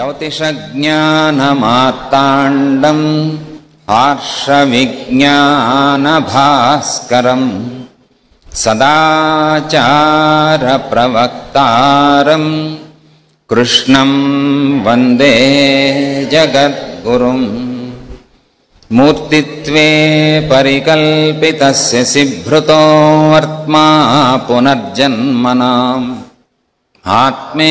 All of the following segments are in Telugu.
జ్యోతిషజ్ఞానమార్తాండం ఆర్షవిజ్ఞానభాస్కరం సదాచారప్రవక్తారం కృష్ణం వందే జగద్గురుం. మూర్తిత్వే పరికల్పితస్య సిభృతో వర్త్మా పునర్జన్మనాం ఆత్మేత్యాత్మవిదాం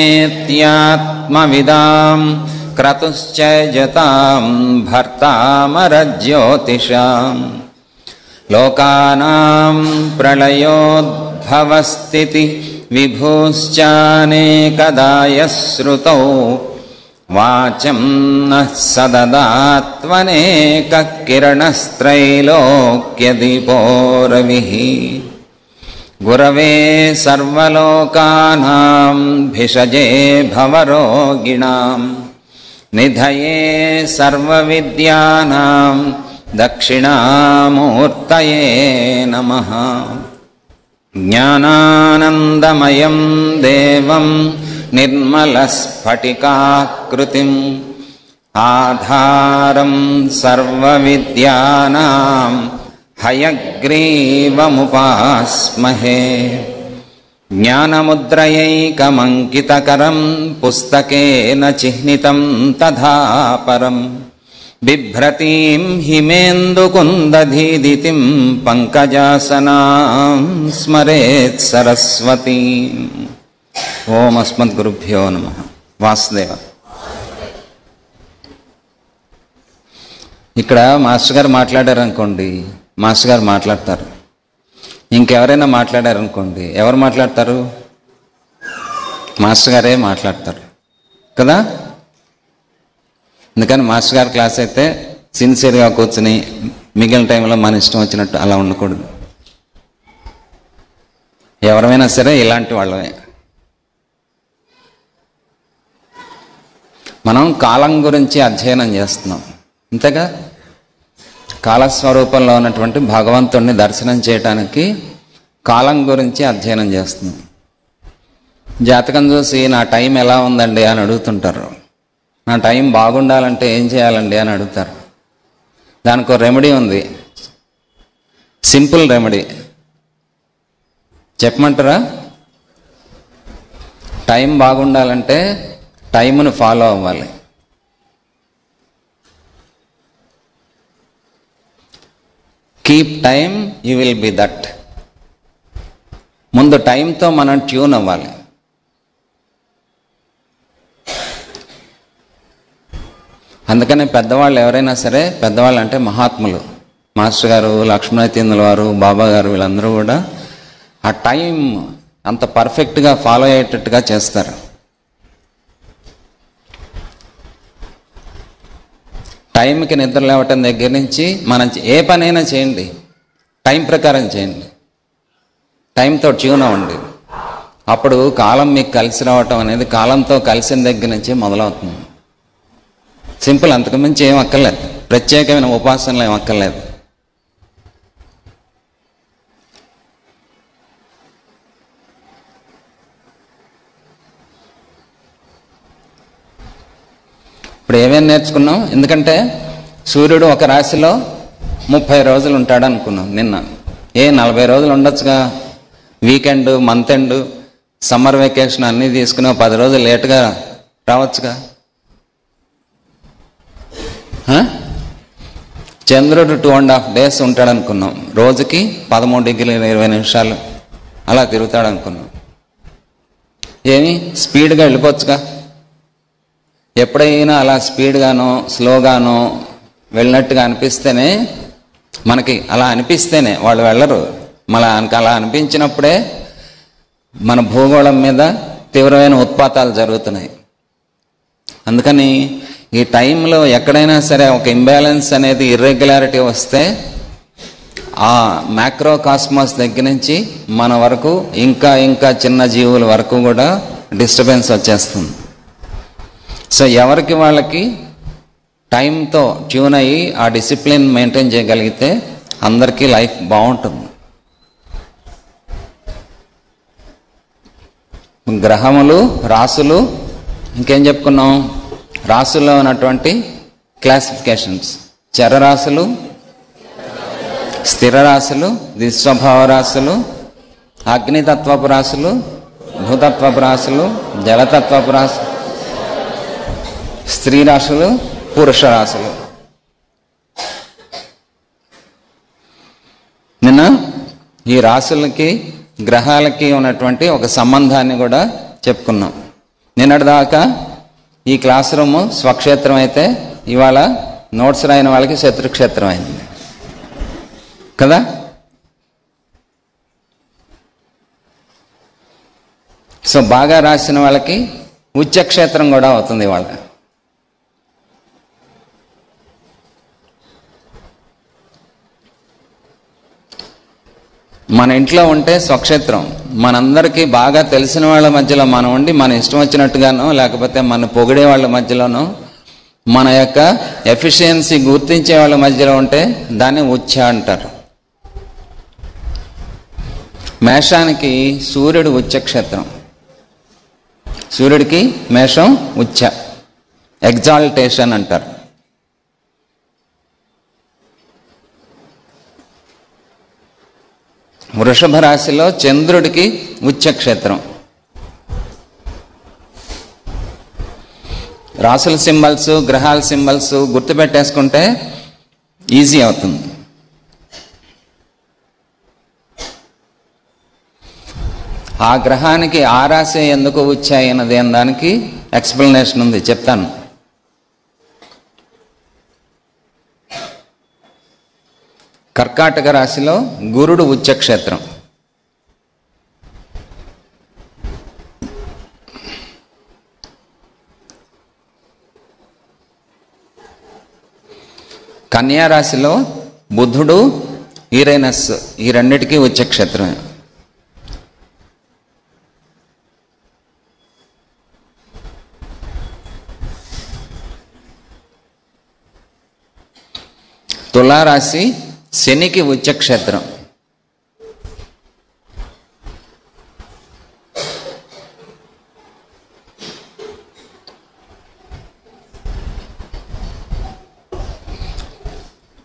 క్రతుశ్చ జతాం భర్తామరజ్యోతిషాం. లోకానాం ప్రళయోద్భవస్థితి విభూశ్చానేకదాయశ్రుతౌ వాచం నః సదదాత్వనేక కిరణస్త్రైలోక్యదీపో రవిః. గురవే సర్వలోకానాం భిషజే భవరోగిణాం నిధయే సర్వవిద్యానాం దక్షిణామూర్తయే నమః. జ్ఞానానందమయం దేవం నిర్మలస్ఫటికాకృతిం ఆధారం సర్వవిద్యానాం హయగ్రీవముపాస్మహే. జ్ఞానముద్రయైకమంకితకరం పుస్తకేన చిహ్నితం తథా పరం బిభ్రతీం హిమేందుకుందధీదితిం పంకజాసనాం స్మరేత్ సరస్వతీం. ఓం అస్మద్గురుభ్యో నమః. వాసుదేవ. ఇక్కడ మాస్టర్ గారు మాట్లాడారనుకోండి, మాస్టర్ గారు మాట్లాడతారు. ఇంకెవరైనా మాట్లాడారనుకోండి, ఎవరు మాట్లాడతారు? మాస్టర్ గారే మాట్లాడతారు కదా. అందుకని మాస్టర్ గారి క్లాస్ అయితే సిన్సియర్గా కూర్చుని మిగిలిన టైంలో మన ఇష్టం వచ్చినట్టు అలా ఉండకూడదు. ఎవరైనా సరే ఇలాంటి వాళ్ళమే. మనం కాలం గురించి అధ్యయనం చేస్తున్నాం అంతేగా. కాలస్వరూపంలో ఉన్నటువంటి భగవంతుడిని దర్శనం చేయటానికి కాలం గురించి అధ్యయనం చేస్తున్నాం. జాతకం చూసి నా టైం ఎలా ఉందండి అని అడుగుతుంటారు. నా టైం బాగుండాలంటే ఏం చేయాలండి అని అడుగుతారు. దానికి ఒక రెమెడీ ఉంది, సింపుల్ రెమెడీ. చెప్పమంటారా? టైం బాగుండాలంటే టైంను ఫాలో అవ్వాలి. Keep time, you will be that. ముందు టైంతో మనం ట్యూన్ అవ్వాలి. అందుకనే పెద్దవాళ్ళు ఎవరైనా సరే, పెద్దవాళ్ళు అంటే మహాత్ములు, మాస్టర్ గారు, లక్ష్మణాతీందుల వారు, బాబా గారు, వీళ్ళందరూ కూడా ఆ టైం అంత పర్ఫెక్ట్గా ఫాలో అయ్యేటట్టుగా చేస్తారు. టైంకి నిద్ర లేవటం దగ్గర నుంచి మనం ఏ పనైనా చేయండి, టైం ప్రకారం చేయండి, టైంతో ట్యూన్ అవ్వండి. అప్పుడు కాలం మీకు కలిసి రావటం అనేది కాలంతో కలిసిన దగ్గర నుంచి మొదలవుతుంది. సింపుల్, అంతకుమించి ఏం అక్కర్లేదు, ప్రత్యేకమైన ఉపాసనలు ఏం అక్కర్లేదు. ఇప్పుడు ఏమేమి నేర్చుకున్నాం? ఎందుకంటే సూర్యుడు ఒక రాశిలో 30 రోజులు ఉంటాడు అనుకున్నాం నిన్న. 40 రోజులు ఉండొచ్చుగా. Weekend, month end, summer vacation అన్నీ తీసుకుని 10 రోజులు లేటుగా రావచ్చుగా. చంద్రుడు 2.5 days ఉంటాడు అనుకున్నాం. రోజుకి 13 డిగ్రీల 20 నిమిషాలు అలా తిరుగుతాడు అనుకున్నాం. ఏమి స్పీడ్గా వెళ్ళిపోవచ్చుగా. ఎప్పుడైనా అలా స్పీడ్గానో స్లోగానో వెళ్ళినట్టుగా అనిపిస్తేనే, మనకి అలా అనిపిస్తేనే, వాళ్ళు వెళ్ళరు, మనకు అలా అనిపించినప్పుడే మన భూగోళం మీద తీవ్రమైన ఉత్పాతాలు జరుగుతున్నాయి. అందుకని ఈ టైంలో ఎక్కడైనా సరే ఒక ఇంబ్యాలెన్స్ అనేది, ఇర్రెగ్యులారిటీ వస్తే ఆ మ్యాక్రో కాస్మాస్ దగ్గర నుంచి మన వరకు ఇంకా ఇంకా చిన్న జీవుల వరకు కూడా డిస్టర్బెన్స్ వచ్చేస్తుంది. సో ఎవరికి వాళ్ళకి టైంతో ట్యూన్ అయ్యి ఆ డిసిప్లిన్ మెయింటైన్ చేయగలిగితే అందరికీ లైఫ్ బాగుంటుంది. గ్రహములు, రాసులు, ఇంకేం చెప్పుకున్నాం? రాసుల్లో ఉన్నటువంటి క్లాసిఫికేషన్స్: చరరాశులు, స్థిర రాశులు, ద్విస్వభావ రాశులు, అగ్నితత్వపు రాశులు, భూతత్వపు రాశులు, జలతత్వపు రాశులు, స్త్రీ రాశులు, పురుష రాశులు. నిన్న ఈ రాశులకి గ్రహాలకి ఉన్నటువంటి ఒక సంబంధాన్ని కూడా చెప్పుకున్నాం. నిన్నటిదాకా ఈ క్లాస్ రూమ్ స్వక్షేత్రం అయితే ఇవాళ నోట్స్ రాయిన వాళ్ళకి శత్రుక్షేత్రం అయింది కదా. సో బాగా రాసిన వాళ్ళకి ఉచ్చక్షేత్రం కూడా అవుతుంది ఇవాళ. మన ఇంట్లో ఉంటే స్వక్షేత్రం, మనందరికీ బాగా తెలిసిన వాళ్ళ మధ్యలో మనం ఉండి మన ఇష్టం వచ్చినట్టుగానో లేకపోతే మన పొగిడే వాళ్ళ మధ్యలోనో మన యొక్క ఎఫిషియన్సీ గుర్తించే వాళ్ళ మధ్యలో ఉంటే దాన్ని ఉచ్చ అంటారు. మేషానికి సూర్యుడు ఉచ్చక్షేత్రం, సూర్యుడికి మేషం ఉచ్చ, ఎగ్జాల్టేషన్ అంటారు. వృషభ రాశిలో చంద్రుడికి ఉచ్చక్షేత్రం. రాసుల సింబల్స్, గ్రహాల సింబల్స్ గుర్తుపెట్టేసుకుంటే ఈజీ అవుతుంది. ఆ గ్రహానికి ఆ రాశి ఎందుకు వచ్చాయి అన్నది దానికి ఎక్స్ప్లెనేషన్ ఉంది, చెప్తాను. కర్కాటక రాశిలో గురుడు ఉచ్చక్షేత్రం. కన్యా రాశిలో బుధుడు, యురేనస్, ఈ రెండిటికి ఉచ్చక్షేత్రమే. తులారాశి శనికి ఉచ్చక్షేత్రం.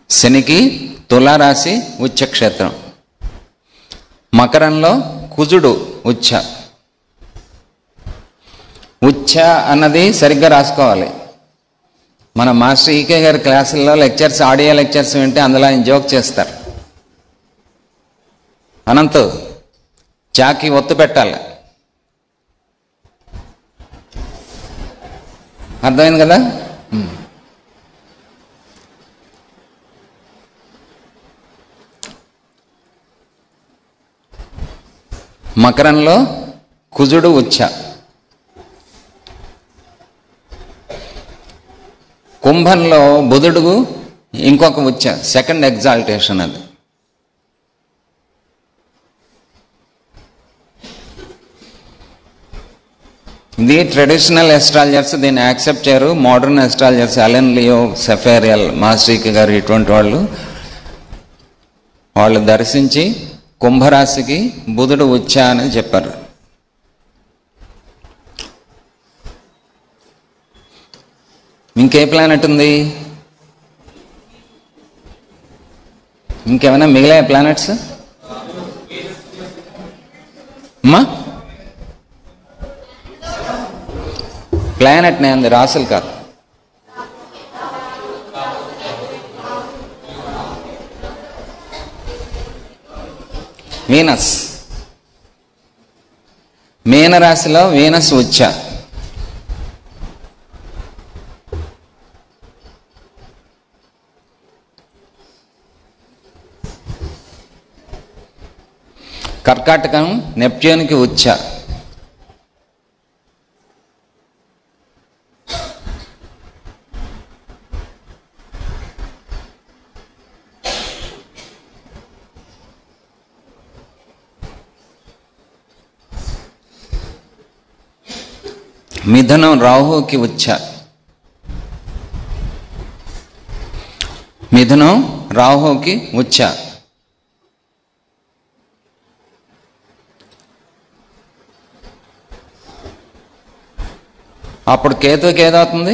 శనికి తులారాశి ఉచ్చక్షేత్రం. మకరంలో కుజుడు ఉచ్చ. ఉచ్చ అన్నది సరిగ్గా రాసుకోవాలి. మన మాస్టర్ ఈకే గారి క్లాసుల్లో లెక్చర్స్, ఆడియో లెక్చర్స్ వింటే అందులో ఆయన జోక్ చేస్తారు. అనంతు చాకి ఒత్తు పెట్టాలి, అర్థమైంది కదా. మకరంలో కుజుడు ఉచ్చ. కుంభంలో బుధుడు ఇంకొక ఉచ్చ, సెకండ్ ఎగ్జాల్టేషన్ అది. ఇది ట్రెడిషనల్ ఎస్ట్రాలజర్స్ దీన్ని యాక్సెప్ట్ చేయరు. మోడర్న్ ఎస్ట్రాలజర్స్ అలెన్ లియో, సెఫేరియల్, మాస్ట్రీక్ గారు ఇటువంటి వాళ్ళు దర్శించి కుంభరాశికి బుధుడు ఉచ్చ అని చెప్పారు. ఇంకే ప్లానెట్ ఉంది? ఇంకేమైనా మిగిలే ప్లానెట్స్ అమ్మా? ప్లానెట్ నే ఉంది, రాసులు కాదు. వీనస్. మీనరాశిలో వీనస్ ఉచ్చ. కర్కాటకం నెప్ట్యూన్కి ఉచ్చ. మిథునం రాహుకి ఉచ్చ. మిథునం రాహుకి ఉచ్చ. అప్పుడు కేతుకి ఏదవుతుంది?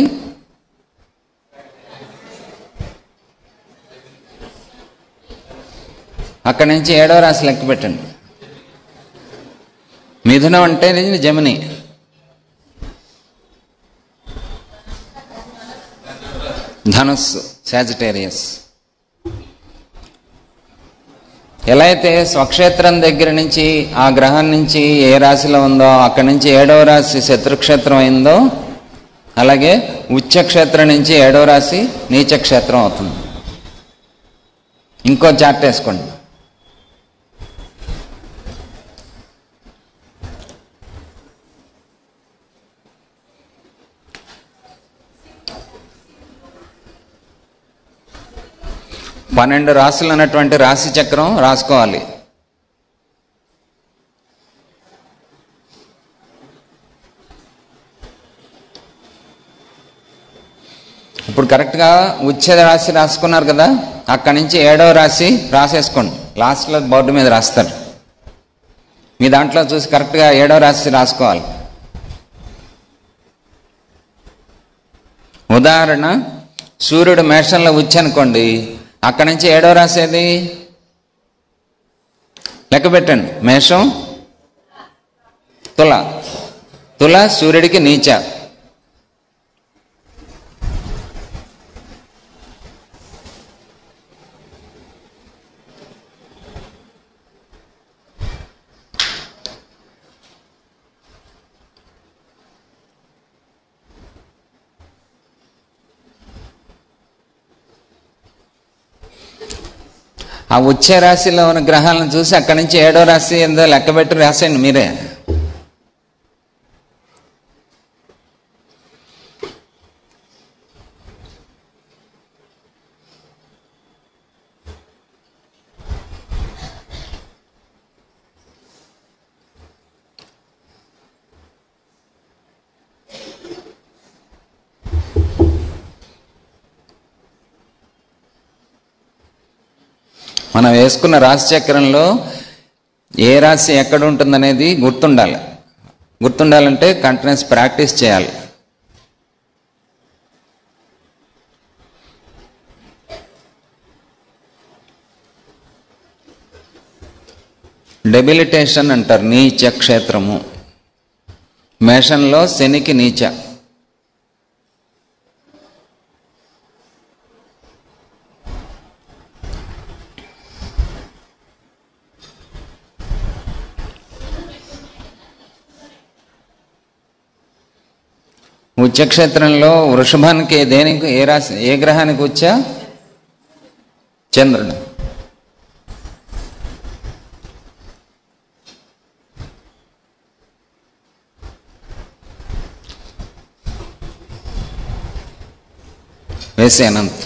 అక్కడి నుంచి 7వ రాశి లెక్క పెట్టండి. మిథునం అంటే జమిని, ధనుస్సు సాజిటేరియస్. ఎలా అయితే స్వక్షేత్రం దగ్గర నుంచి ఆ గ్రహం నుంచి ఏ రాశిలో ఉందో అక్కడి నుంచి 7వ రాశి శత్రుక్షేత్రం అయిందో, అలాగే ఉచ్చక్షేత్రం నుంచి 7వ రాశి నీచక్షేత్రం అవుతుంది. ఇంకో చార్ట్ వేసుకోండి. పన్నెండు రాశులు అన్నటువంటి రాశి చక్రం రాసుకోవాలి. ఇప్పుడు కరెక్ట్గా ఉచ్ఛేద రాశి రాసుకున్నారు కదా, అక్కడి నుంచి 7వ రాశి రాసేసుకోండి. లాస్ట్లో బోర్డు మీద రాస్తారు. మీ దాంట్లో చూసి కరెక్ట్గా 7వ రాశి రాసుకోవాలి. ఉదాహరణ, సూర్యుడు మేషంలో ఉచ్చి అనుకోండి, అక్కడి నుంచి 7వ రాశి ఏది లెక్క పెట్టండి. మేషం, తుల. తుల సూర్యుడికి నీచ. ఆ ఉచ్చ రాశిలో ఉన్న గ్రహాలను చూసి అక్కడి నుంచి 7వ రాశి ఏందో లెక్కబెట్టి రాసేయండి మీరే. మనం వేసుకున్న రాశి చక్రంలో ఏ రాశి ఎక్కడ ఉంటుందనేది గుర్తుండాలి. గుర్తుండాలంటే కంటిన్యూస్ ప్రాక్టీస్ చేయాలి. డెబిలిటేషన్ అంటారు నీచ క్షేత్రము. మేషంలో శనికి నీచ. ఉచ్చక్షేత్రంలో వృషభానికి దేనికి ఏ రాశి ఏ గ్రహానికి వచ్చా? చంద్రుడు. వేసే అనంత్.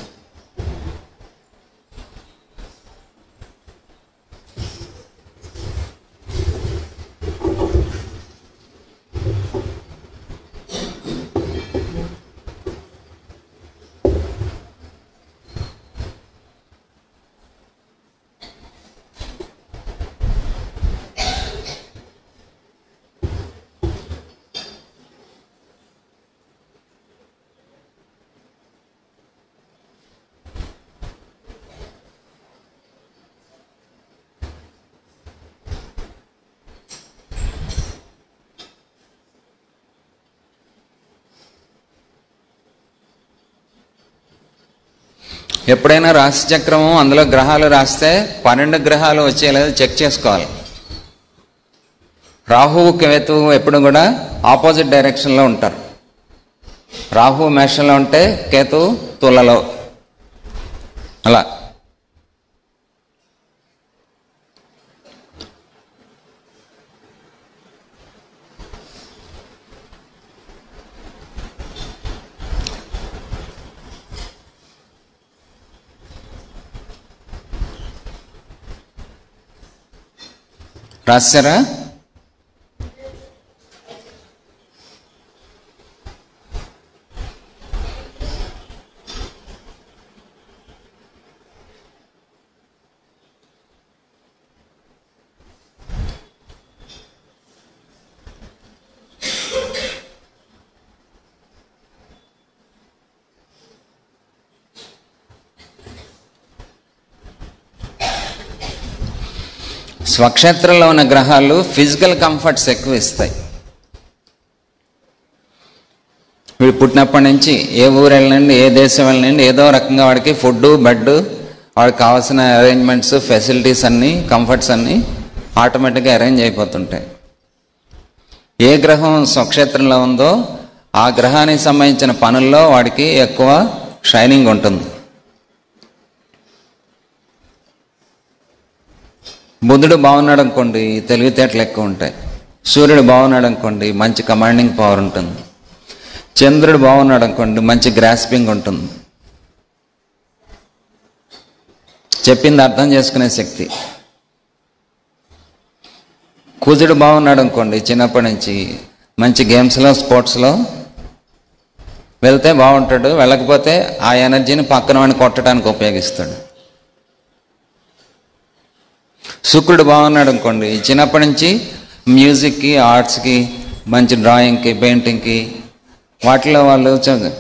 ఎప్పుడైనా రాశి చక్రము అందులో గ్రహాలు రాస్తే 12 గ్రహాలు వచ్చేలాగా చెక్ చేసుకోవాలి. రాహువు కేతువు ఎప్పుడు కూడా ఆపోజిట్ డైరెక్షన్లో ఉంటారు. రాహువు మేషంలో ఉంటే కేతువు తులలో. అలా రాశారా? స్వక్షేత్రంలో ఉన్న గ్రహాలు ఫిజికల్ కంఫర్ట్స్ ఎక్కువ ఇస్తాయి. వీడు పుట్టినప్పటి నుంచి ఏ ఊరు వెళ్ళండి, ఏ దేశం వెళ్ళండి, ఏదో రకంగా వాడికి ఫుడ్, బెడ్, వాడికి కావాల్సిన అరేంజ్మెంట్స్, ఫెసిలిటీస్ అన్నీ, కంఫర్ట్స్ అన్నీ ఆటోమేటిక్గా అరేంజ్ అయిపోతుంటాయి. ఏ గ్రహం స్వక్షేత్రంలో ఉందో ఆ గ్రహానికి సంబంధించిన పనుల్లో వాడికి ఎక్కువ షైనింగ్ ఉంటుంది. బుధుడు బాగున్నాడు అనుకోండి, తెలివితేటలు ఎక్కువ ఉంటాయి. సూర్యుడు బాగున్నాడు అనుకోండి, మంచి కమాండింగ్ పవర్ ఉంటుంది. చంద్రుడు బాగున్నాడు అనుకోండి, మంచి గ్రాస్పింగ్ ఉంటుంది. చెప్పింది అర్థం చేసుకునే శక్తి. కుజుడు బాగున్నాడు అనుకోండి, చిన్నప్పటి నుంచి మంచి గేమ్స్లో, స్పోర్ట్స్లో వెళ్తే బాగుంటాడు. వెళ్ళకపోతే ఆ ఎనర్జీని పక్కన వాడిని కొట్టడానికి ఉపయోగిస్తాడు. శుక్రుడు బాగున్నాడు అనుకోండి, చిన్నప్పటి నుంచి మ్యూజిక్కి, ఆర్ట్స్కి, మంచి డ్రాయింగ్కి, పెయింటింగ్కి, వాటిలో వాళ్ళు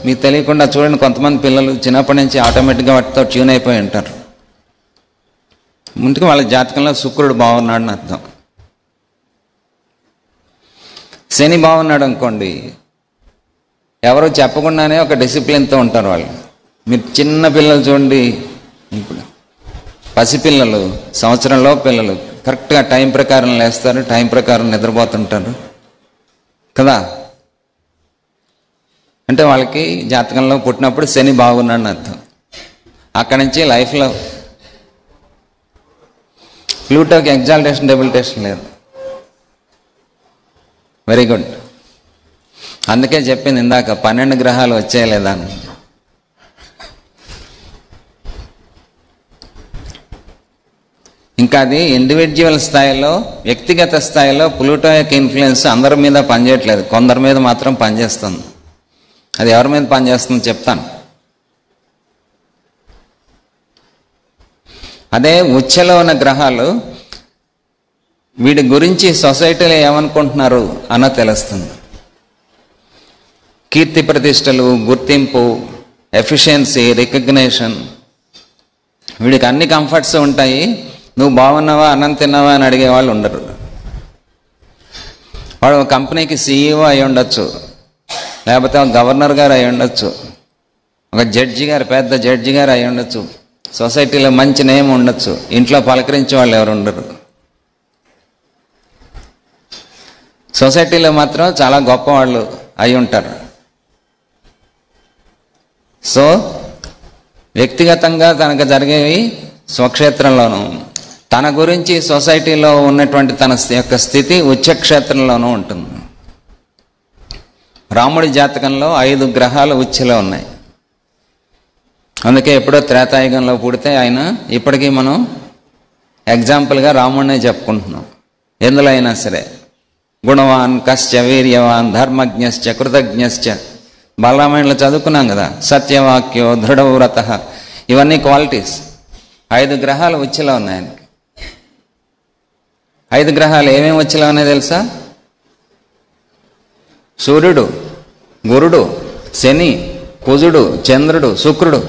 మీకు తెలియకుండా చూడండి, కొంతమంది పిల్లలు చిన్నప్పటి నుంచి ఆటోమేటిక్గా వాటితో ట్యూన్ అయిపోయి ఉంటారు. ముందుకు వాళ్ళ జాతకంలో శుక్రుడు బాగున్నాడని అర్థం. శని బాగున్నాడు అనుకోండి, ఎవరు చెప్పకుండానే ఒక డిసిప్లిన్తో ఉంటారు వాళ్ళు. మీరు చిన్న పిల్లలు చూడండి, ఇప్పుడు పసిపిల్లలు, సంవత్సరంలో పిల్లలు కరెక్ట్గా టైం ప్రకారం లేస్తారు, టైం ప్రకారం నిద్రపోతుంటారు కదా. అంటే వాళ్ళకి జాతకంలో పుట్టినప్పుడు శని బాగున్నాడని అర్థం. అక్కడి నుంచి లైఫ్లో ప్లూటోకి ఎగ్జాల్టేషన్, డెబిలిటేషన్ లేదు. Very good. అందుకే చెప్పింది ఇందాక 12 గ్రహాలు వచ్చేయలేదా అని. ఇంకా అది ఇండివిజువల్ స్థాయిలో, వ్యక్తిగత స్థాయిలో ప్లూటో యొక్క ఇన్ఫ్లుయెన్స్ అందరి మీద పనిచేయట్లేదు, కొందరి మీద మాత్రం పనిచేస్తుంది. అది ఎవరి మీద పనిచేస్తుందో చెప్తాను. అదే ఉచ్ఛలో ఉన్న గ్రహాలు వీడి గురించి సొసైటీలో ఏమనుకుంటున్నారు అన్న తెలుస్తుంది. కీర్తి ప్రతిష్టలు, గుర్తింపు, ఎఫిషియన్సీ, రికగ్నేషన్, వీడికి అన్ని కంఫర్ట్స్ ఉంటాయి. నువ్వు బాగున్నావా, అన్నం తిన్నావా అని అడిగేవాళ్ళు ఉండరు. వాడు ఒక కంపెనీకి CEO అయి ఉండొచ్చు, లేకపోతే ఒక గవర్నర్ గారు అయి ఉండొచ్చు, ఒక జడ్జి గారు, పెద్ద జడ్జి గారు అయి ఉండొచ్చు, సొసైటీలో మంచి నేమ్ ఉండొచ్చు. ఇంట్లో పలకరించే వాళ్ళు ఎవరు ఉండరు. సొసైటీలో మాత్రం చాలా గొప్పవాళ్ళు అయి ఉంటారు. సో వ్యక్తిగతంగా తనకు జరిగేవి స్వక్షేత్రంలోనూ, తన గురించి సొసైటీలో ఉన్నటువంటి తన యొక్క స్థితి ఉచ్చక్షేత్రంలోనూ ఉంటుంది. రాముడి జాతకంలో 5 గ్రహాలు ఉచ్ఛలో ఉన్నాయి. అందుకే ఎప్పుడో త్రేతాయుగంలో పుడితే ఆయన ఇప్పటికీ మనం ఎగ్జాంపుల్గా రాముడినే చెప్పుకుంటున్నాం. ఎందులో అయినా సరే గుణవాన్, కశ్చ, వీర్యవాన్, ధర్మజ్ఞశ్చ, కృతజ్ఞశ్చ, బలరామాయణలో చదువుకున్నాం కదా, సత్యవాక్యో, దృఢవ్రత, ఇవన్నీ క్వాలిటీస్. 5 గ్రహాలు ఉచ్ఛలో ఉన్నాయి ఆయనకి. 5 గ్రహాలు ఏమేమి ఉచ్ఛలో ఉన్నాయో తెలుసా? సూర్యుడు, గురుడు, శని, కుజుడు, చంద్రుడు, శుక్రుడు.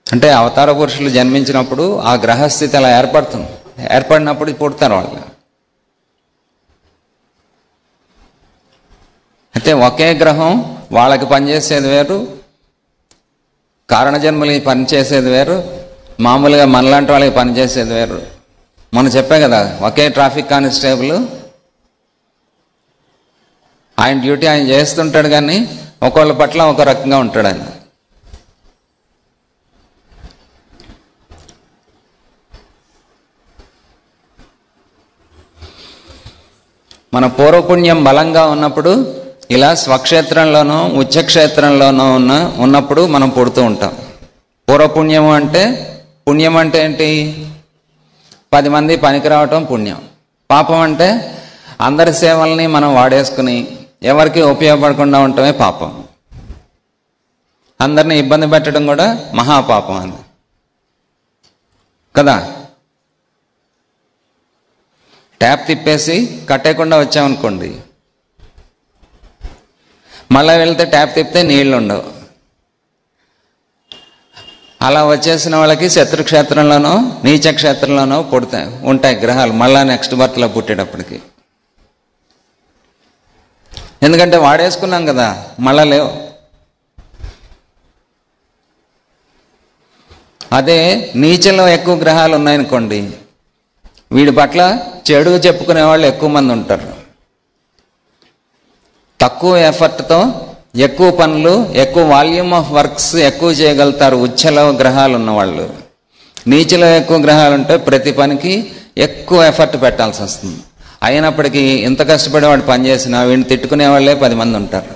అంటే అవతార పురుషులు జన్మించినప్పుడు ఆ గ్రహస్థితి అలా ఏర్పడుతుంది. ఏర్పడినప్పుడు పుడతారు వాళ్ళు. అయితే ఒకే గ్రహం వాళ్ళకి పనిచేసేది వేరు, కారణజన్మలకి పనిచేసేది వేరు, మామూలుగా మనలాంటి వాళ్ళకి పనిచేసేది వేరు. మనం చెప్పే కదా, ఒకే ట్రాఫిక్ కానిస్టేబుల్ ఆయన డ్యూటీ ఆయన చేస్తుంటాడు, కానీ ఒకళ్ళ పట్ల ఒక రకంగా ఉంటాడు ఆయన. మన పూర్వపుణ్యం బలంగా ఉన్నప్పుడు ఇలా స్వక్షేత్రంలోనూ ఉచ్చక్షేత్రంలోనూ ఉన్నప్పుడు మనం పుడుతూ ఉంటాం. పూర్వపుణ్యం అంటే, పుణ్యం అంటే ఏంటి? 10 మంది పనికి రావటం పుణ్యం. పాపం అంటే అందరి సేవల్ని మనం వాడేసుకుని ఎవరికి ఉపయోగపడకుండా ఉండటమే పాపం. అందరినీ ఇబ్బంది పెట్టడం కూడా మహాపాపం అది కదా. ట్యాప్ తిప్పేసి కట్టేయకుండా వచ్చామనుకోండి, మళ్ళీ వెళ్తే ట్యాప్ తిప్పితే నీళ్ళు ఉండవు. అలా వచ్చేసిన వాళ్ళకి శత్రుక్షేత్రంలోనో నీచ క్షేత్రంలోనో ఉంటాయి గ్రహాలు మళ్ళా నెక్స్ట్ బర్త్లో పుట్టేటప్పటికి. ఎందుకంటే వాడేసుకున్నాం కదా, మళ్ళా లేవు. అదే నీచలో ఎక్కువ గ్రహాలు ఉన్నాయనుకోండి, వీడి పట్ల చెడు చెప్పుకునే వాళ్ళు ఎక్కువ మంది ఉంటారు. తక్కువ ఎఫర్ట్తో ఎక్కువ పనులు, ఎక్కువ వాల్యూమ్ ఆఫ్ వర్క్స్ ఎక్కువ చేయగలుగుతారు ఉచ్చలో గ్రహాలు ఉన్నవాళ్ళు. నీచలో ఎక్కువ గ్రహాలు ఉంటే ప్రతి పనికి ఎక్కువ ఎఫర్ట్ పెట్టాల్సి వస్తుంది. అయినప్పటికీ ఇంత కష్టపడి వాడు పని చేసినా వీడిని తిట్టుకునే వాళ్ళే 10 మంది ఉంటారు.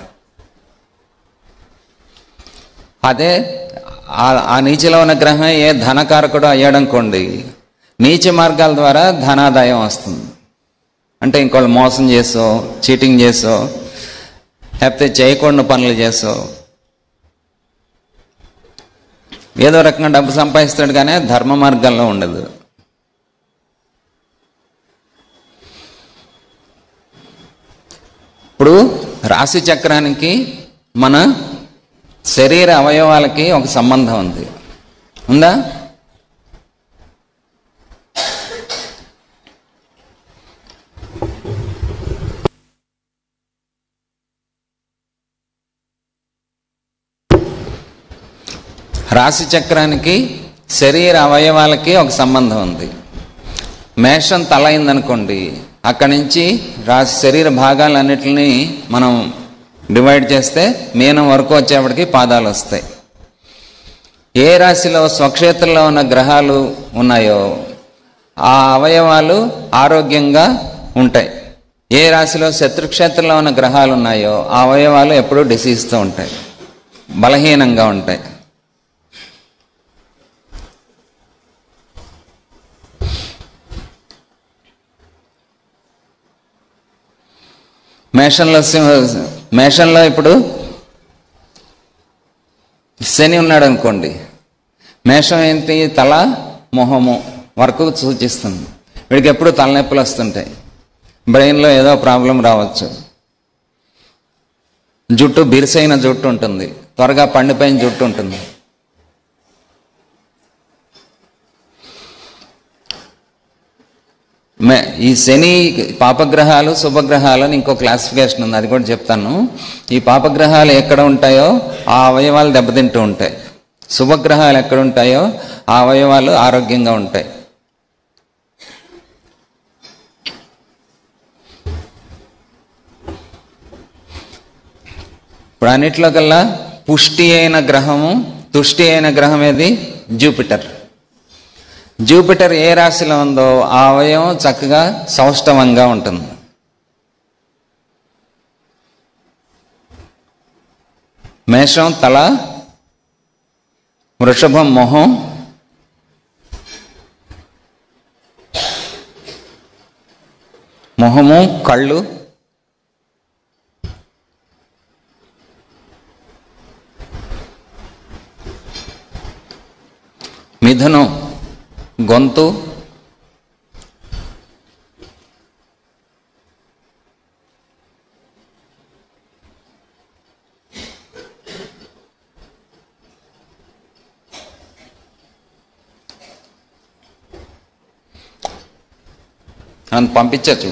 అదే ఆ నీచలో ఉన్న గ్రహం ఏ ధనకారకుడు అయ్యాడనుకోండి, నీచ మార్గాల ద్వారా ధనాదాయం వస్తుంది. అంటే ఇంకోళ్ళు మోసం చేసో, చీటింగ్ చేసో, లేకపోతే చేయకూడని పనులు చేసో ఏదో రకంగా డబ్బు సంపాదిస్తాడు, కానీ ధర్మ మార్గంలో ఉండదు. ఇప్పుడు రాశి చక్రానికి మన శరీర అవయవాలకి ఒక సంబంధం ఉంది, ఉందా? రాశి చక్రానికి శరీర అవయవాలకి ఒక సంబంధం ఉంది. మేషం తల అయిందనుకోండి, అక్కడి నుంచి రాశి శరీర భాగాలన్నిటిని మనం డివైడ్ చేస్తే మీనం వరకు వచ్చేప్పటికి పాదాలు వస్తాయి. ఏ రాశిలో స్వక్షేత్రంలో ఉన్న గ్రహాలు ఉన్నాయో ఆ అవయవాలు ఆరోగ్యంగా ఉంటాయి. ఏ రాశిలో శత్రుక్షేత్రంలో ఉన్న గ్రహాలు ఉన్నాయో ఆ అవయవాలు ఎప్పుడూ డిసీజ్తో ఉంటాయి, బలహీనంగా ఉంటాయి. మేషంలో ఇప్పుడు శని ఉన్నాడు అనుకోండి, మేషం ఏంటి? తల మొహము వరకు సూచిస్తుంది. వీడికి ఎప్పుడు తలనొప్పులు వస్తుంటాయి, బ్రెయిన్లో ఏదో ప్రాబ్లం రావచ్చు. జుట్టు బిరుసైన జుట్టు ఉంటుంది, త్వరగా పండిపోయిన జుట్టు ఉంటుంది. ఈ శని పాపగ్రహాలు శుభగ్రహాలు అని ఇంకో క్లాసిఫికేషన్ ఉంది, అది కూడా చెప్తాను. ఈ పాపగ్రహాలు ఎక్కడ ఉంటాయో ఆ అవయవాలు దెబ్బతింటూ ఉంటాయి, శుభగ్రహాలు ఎక్కడ ఉంటాయో ఆ అవయవాలు ఆరోగ్యంగా ఉంటాయి. ఇప్పుడు అన్నిట్లో కల్లా పుష్టి అయిన గ్రహము, తుష్టి అయిన గ్రహం ఏది? జూపిటర్. జూపిటర్ ఏ రాశిలో ఉందో ఆ అవయవం చక్కగా సౌష్ఠవంగా ఉంటుంది. మేషం తల, వృషభం మొహం, మొహము కళ్ళు, మిథునం గొంతు, నన్ను పంపించచ్చు.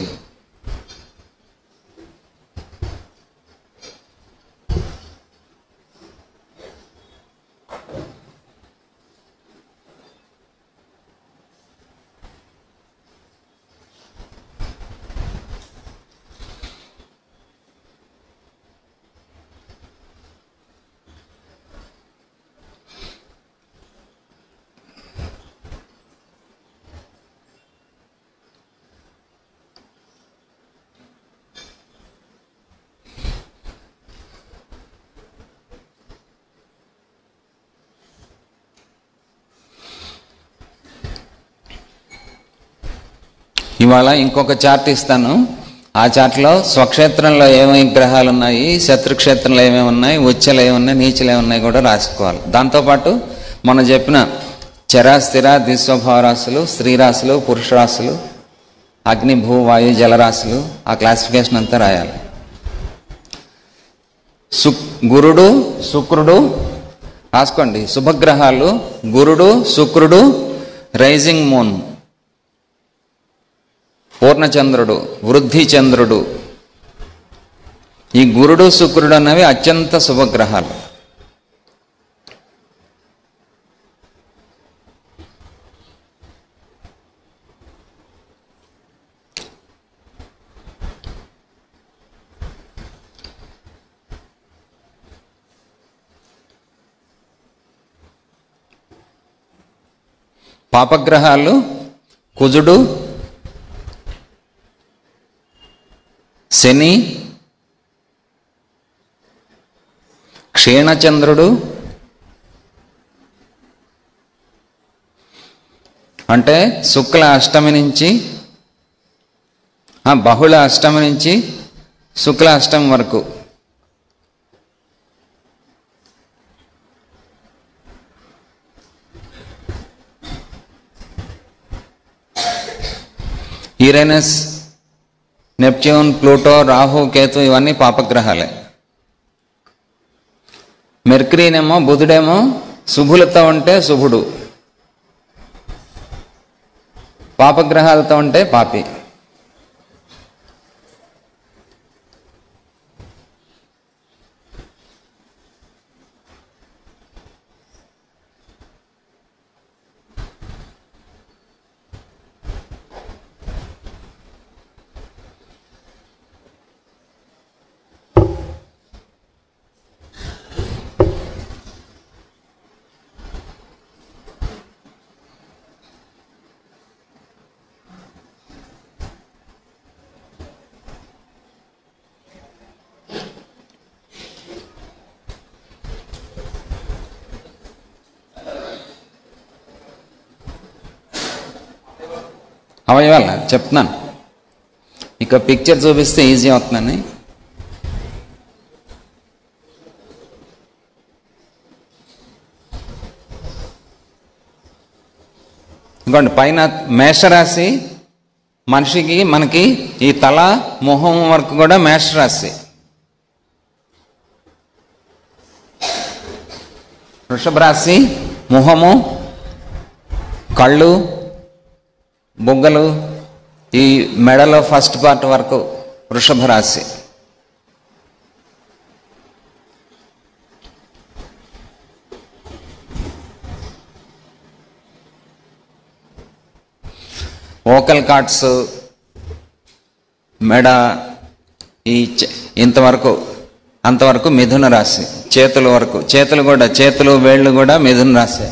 ఇవాళ ఇంకొక చార్ట్ ఇస్తాను. ఆ చార్ట్లో స్వక్షేత్రంలో ఏమేమి గ్రహాలు ఉన్నాయి, శత్రుక్షేత్రంలో ఏమేమి ఉన్నాయి, ఉచ్చలు ఏమున్నాయి, నీచలు ఏమున్నాయి కూడా రాసుకోవాలి. దాంతోపాటు మనం చెప్పిన చర స్థిర ద్విస్వభావ రాశులు, స్త్రీ రాశులు, పురుష రాశులు, అగ్ని భూ వాయు జలరాశులు, ఆ క్లాసిఫికేషన్ అంతా రాయాలి. గురుడు శుక్రుడు రాసుకోండి. శుభగ్రహాలు గురుడు, శుక్రుడు, రైజింగ్ మూన్, పూర్ణచంద్రుడు, వృద్ధి చంద్రుడు. ఈ గురుడు, శుక్రుడు అన్నవి అత్యంత శుభగ్రహాలు. పాపగ్రహాలు కుజుడు, శని, క్షీణచంద్రుడు అంటే శుక్ల అష్టమి నుంచి బహుళ అష్టమి నుంచి శుక్ల అష్టమి వరకు. Uranus, Neptune, Pluto, Rahu, Ketu ఇవన్నీ పాపగ్రహాలే. మెర్క్యూరీనేమో బుధుడేమో శుభులతో ఉంటే శుభుడు, పాపగ్రహాలతో ఉంటే పాపి. అవయవాల చెప్తున్నాను, ఇక పిక్చర్ చూపిస్తే ఈజీ అవుతుందని. ఇంకోండి, పైన మేషరాశి మనిషికి, మనకి ఈ తల మొహం వరకు కూడా మేషరాశి. వృషభ రాశి మొహము, కళ్ళు, బొగ్గలు, ఈ మెడలో ఫస్ట్ పార్ట్ వరకు వృషభ రాశి. వోకల్ కార్డ్స్, మెడ, ఈ ఇంతవరకు అంతవరకు మిథున రాశి. చేతుల వరకు, చేతులు కూడా, చేతులు వేళ్ళు కూడా మిథున రాశి.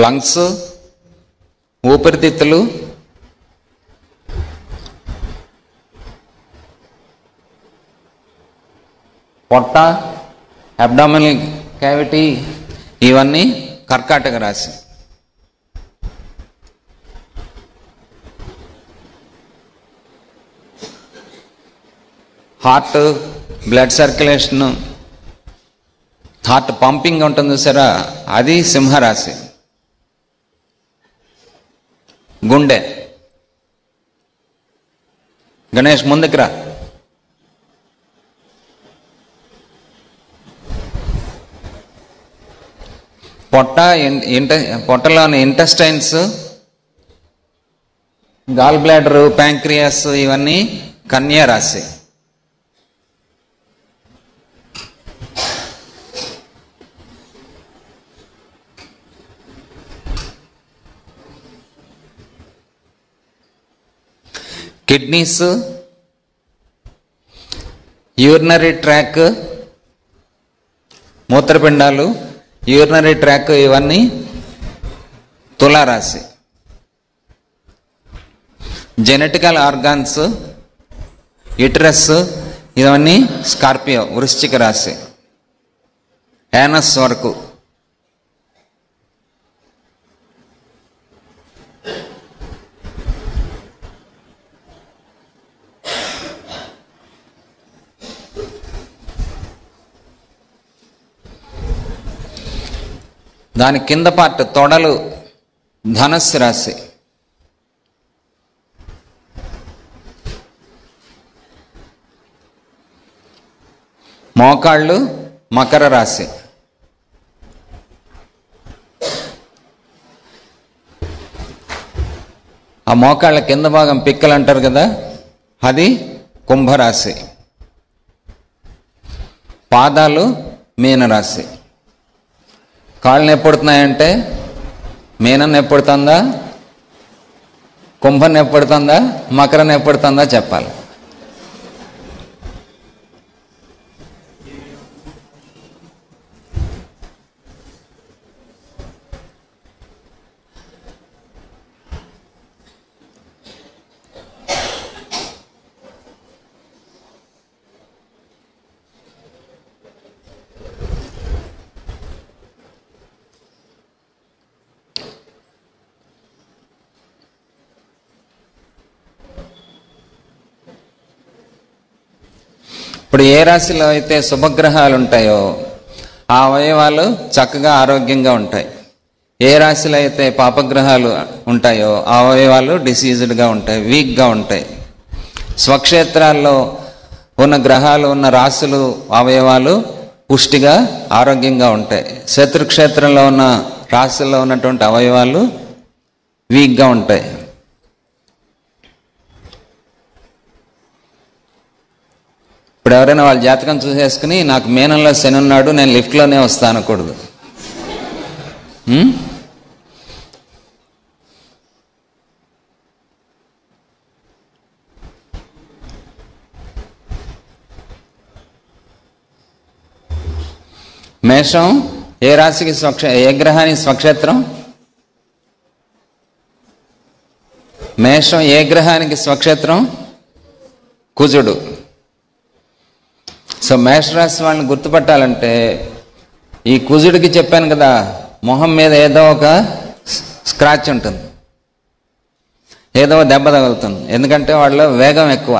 లంగ్స్, ఊపిరితిత్తులు, పొట్ట, అబ్డామినల్ క్యావిటీ ఇవన్నీ కర్కాటక రాశి. Heart, blood circulation, heart pumping ఉంటుంది సరే, అది సింహరాశి. గుండె, గణేష్ ముందుకు రా. పొట్ట, పొట్టలోని ఇంటెస్టైన్స్, గాల్ బ్లాడరు, ప్యాంక్రియాస్ ఇవన్నీ కన్యా రాశి. కిడ్నీస్, యూరినరీ ట్రాక్, మూత్రపిండాలు, యూరినరీ ట్రాక్ ఇవన్నీ తులారాశి. జెనెటికల్ ఆర్గాన్స్, యుటరస్ ఇవన్నీ స్కార్పియో వృశ్చిక రాశి. యానస్ వరకు. దాని కింద పార్ట్ తొడలు ధనస్సు రాశి, మోకాళ్ళు మకర రాశి, ఆ మోకాళ్ళ కింద భాగం పిక్కలు అంటారు కదా, అది కుంభరాశి, పాదాలు మీనరాశి. కాళ్ళు నొప్పుడుతున్నాయంటే మీనం నొప్పుడుతుందా, కుంభం నొప్పుడుతుందా, మకరం నొప్పుడుతుందా చెప్పాలి. ఇప్పుడు ఏ రాశిలో అయితే శుభగ్రహాలు ఉంటాయో ఆ అవయవాలు చక్కగా ఆరోగ్యంగా ఉంటాయి. ఏ రాశిలో అయితే పాపగ్రహాలు ఉంటాయో ఆ అవయవాలు డిసీజ్డ్గా ఉంటాయి, వీక్గా ఉంటాయి. స్వక్షేత్రాల్లో ఉన్న గ్రహాలు ఉన్న రాశులు అవయవాలు పుష్టిగా ఆరోగ్యంగా ఉంటాయి. శత్రుక్షేత్రంలో ఉన్న రాశుల్లో ఉన్నటువంటి అవయవాలు వీక్గా ఉంటాయి. ఇప్పుడు ఎవరైనా వాళ్ళ జాతకం చూసేసుకుని నాకు మీనంలో శని ఉన్నాడు, నేను లిఫ్ట్లోనే వస్తా అనకూడదు. మేషం ఏ రాశికి ఏ గ్రహానికి స్వక్షేత్రం? మేషం ఏ గ్రహానికి స్వక్షేత్రం? కుజుడు. సో మేషరాశి వాళ్ళని గుర్తుపట్టాలంటే ఈ కుజుడికి చెప్పాను కదా, మొహం మీద ఏదో ఒక స్క్రాచ్ ఉంటుంది, ఏదో దెబ్బ తగులుతుంది. ఎందుకంటే వాళ్ళలో వేగం ఎక్కువ,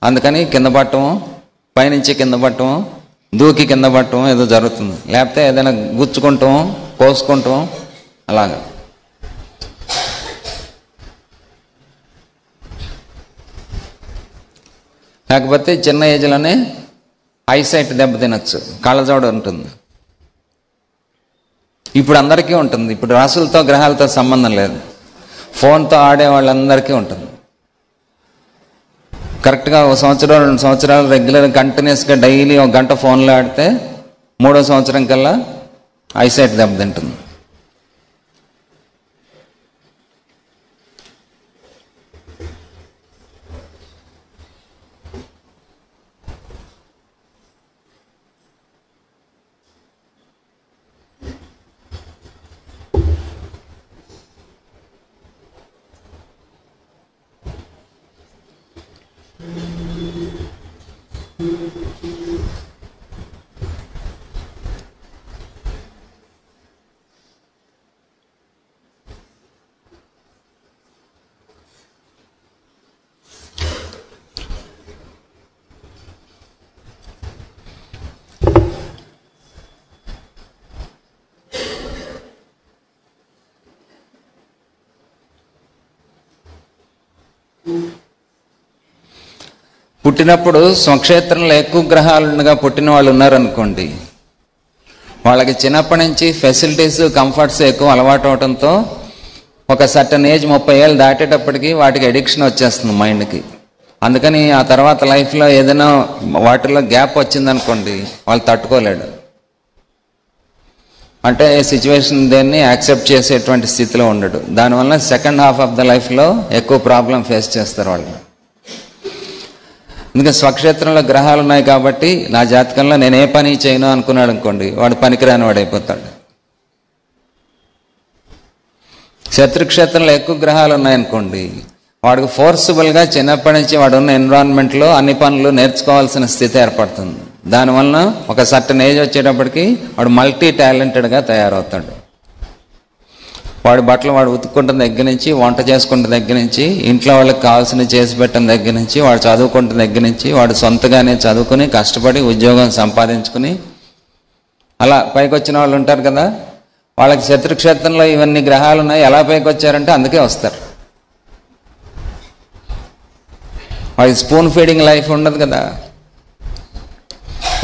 అందుకని కింద పట్టడం, పైనుంచి కింద పట్టడం, దూకి కింద పట్టడం ఏదో జరుగుతుంది. లేకపోతే ఏదైనా గుచ్చుకుంటాం, కోసుకుంటాం అలాగా. లేకపోతే చిన్న ఏజ్లోనే ఐసైట్ దెబ్బతినచ్చు, కళ్ళజోడు ఉంటుంది. ఇప్పుడు అందరికీ ఉంటుంది. ఇప్పుడు రాసులతో గ్రహాలతో సంబంధం లేదు, ఫోన్తో ఆడే వాళ్ళందరికీ ఉంటుంది. కరెక్ట్గా 1 సంవత్సరం 2 సంవత్సరాలు రెగ్యులర్ కంటిన్యూస్గా డైలీ 1 గంట ఫోన్లో ఆడితే 3వ సంవత్సరం కల్లా ఐసైట్ దెబ్బతింటుంది. పుట్టినప్పుడు స్వక్షేత్రంలో ఎక్కువ గ్రహాలుగా పుట్టిన వాళ్ళు ఉన్నారనుకోండి, వాళ్ళకి చిన్నప్పటి నుంచి ఫెసిలిటీస్ కంఫర్ట్స్ ఎక్కువ అలవాటు అవడంతో ఒక సర్టన్ ఏజ్ 30 ఏళ్ళు దాటేటప్పటికి వాటికి అడిక్షన్ వచ్చేస్తుంది మైండ్కి. అందుకని ఆ తర్వాత లైఫ్లో ఏదైనా వాటిలో గ్యాప్ వచ్చిందనుకోండి వాళ్ళు తట్టుకోలేడు. అంటే సిచ్యువేషన్ దేన్ని యాక్సెప్ట్ చేసేటువంటి స్థితిలో ఉండడు. దానివల్ల సెకండ్ హాఫ్ ఆఫ్ ద లైఫ్లో ఎక్కువ ప్రాబ్లం ఫేస్ చేస్తారు వాళ్ళు. అందుకే స్వక్షేత్రంలో గ్రహాలు ఉన్నాయి కాబట్టి నా జాతకంలో నేను ఏ పని చేయను అనుకున్నాడు అనుకోండి, వాడు పనికిరాని వాడు అయిపోతాడు. శత్రుక్షేత్రంలో ఎక్కువ గ్రహాలు ఉన్నాయనుకోండి, వాడికి ఫోర్సిబుల్గా చిన్నప్పటి నుంచి వాడు ఉన్న ఎన్విరాన్మెంట్లో అన్ని పనులు నేర్చుకోవాల్సిన స్థితి ఏర్పడుతుంది. దానివల్ల ఒక సర్టన్ ఏజ్ వచ్చేటప్పటికి వాడు మల్టీ టాలెంటెడ్గా తయారవుతాడు. వాడి బట్టలు వాడు ఉతుక్కుంటున్న దగ్గర నుంచి, వంట చేసుకుంటున్న దగ్గర నుంచి, ఇంట్లో వాళ్ళకి కావాల్సినవి చేసి పెట్టిన దగ్గర నుంచి, వాడు చదువుకుంటున్న దగ్గర నుంచి, వాడు సొంతగానే చదువుకుని కష్టపడి ఉద్యోగం సంపాదించుకుని అలా పైకి వచ్చిన వాళ్ళు ఉంటారు కదా, వాళ్ళకి శత్రుక్షేత్రంలో ఇవన్నీ గ్రహాలు ఉన్నాయి, ఎలా పైకి వచ్చారంటే అందుకే వస్తారు. వాళ్ళకి స్పూన్ ఫీడింగ్ లైఫ్ ఉండదు కదా,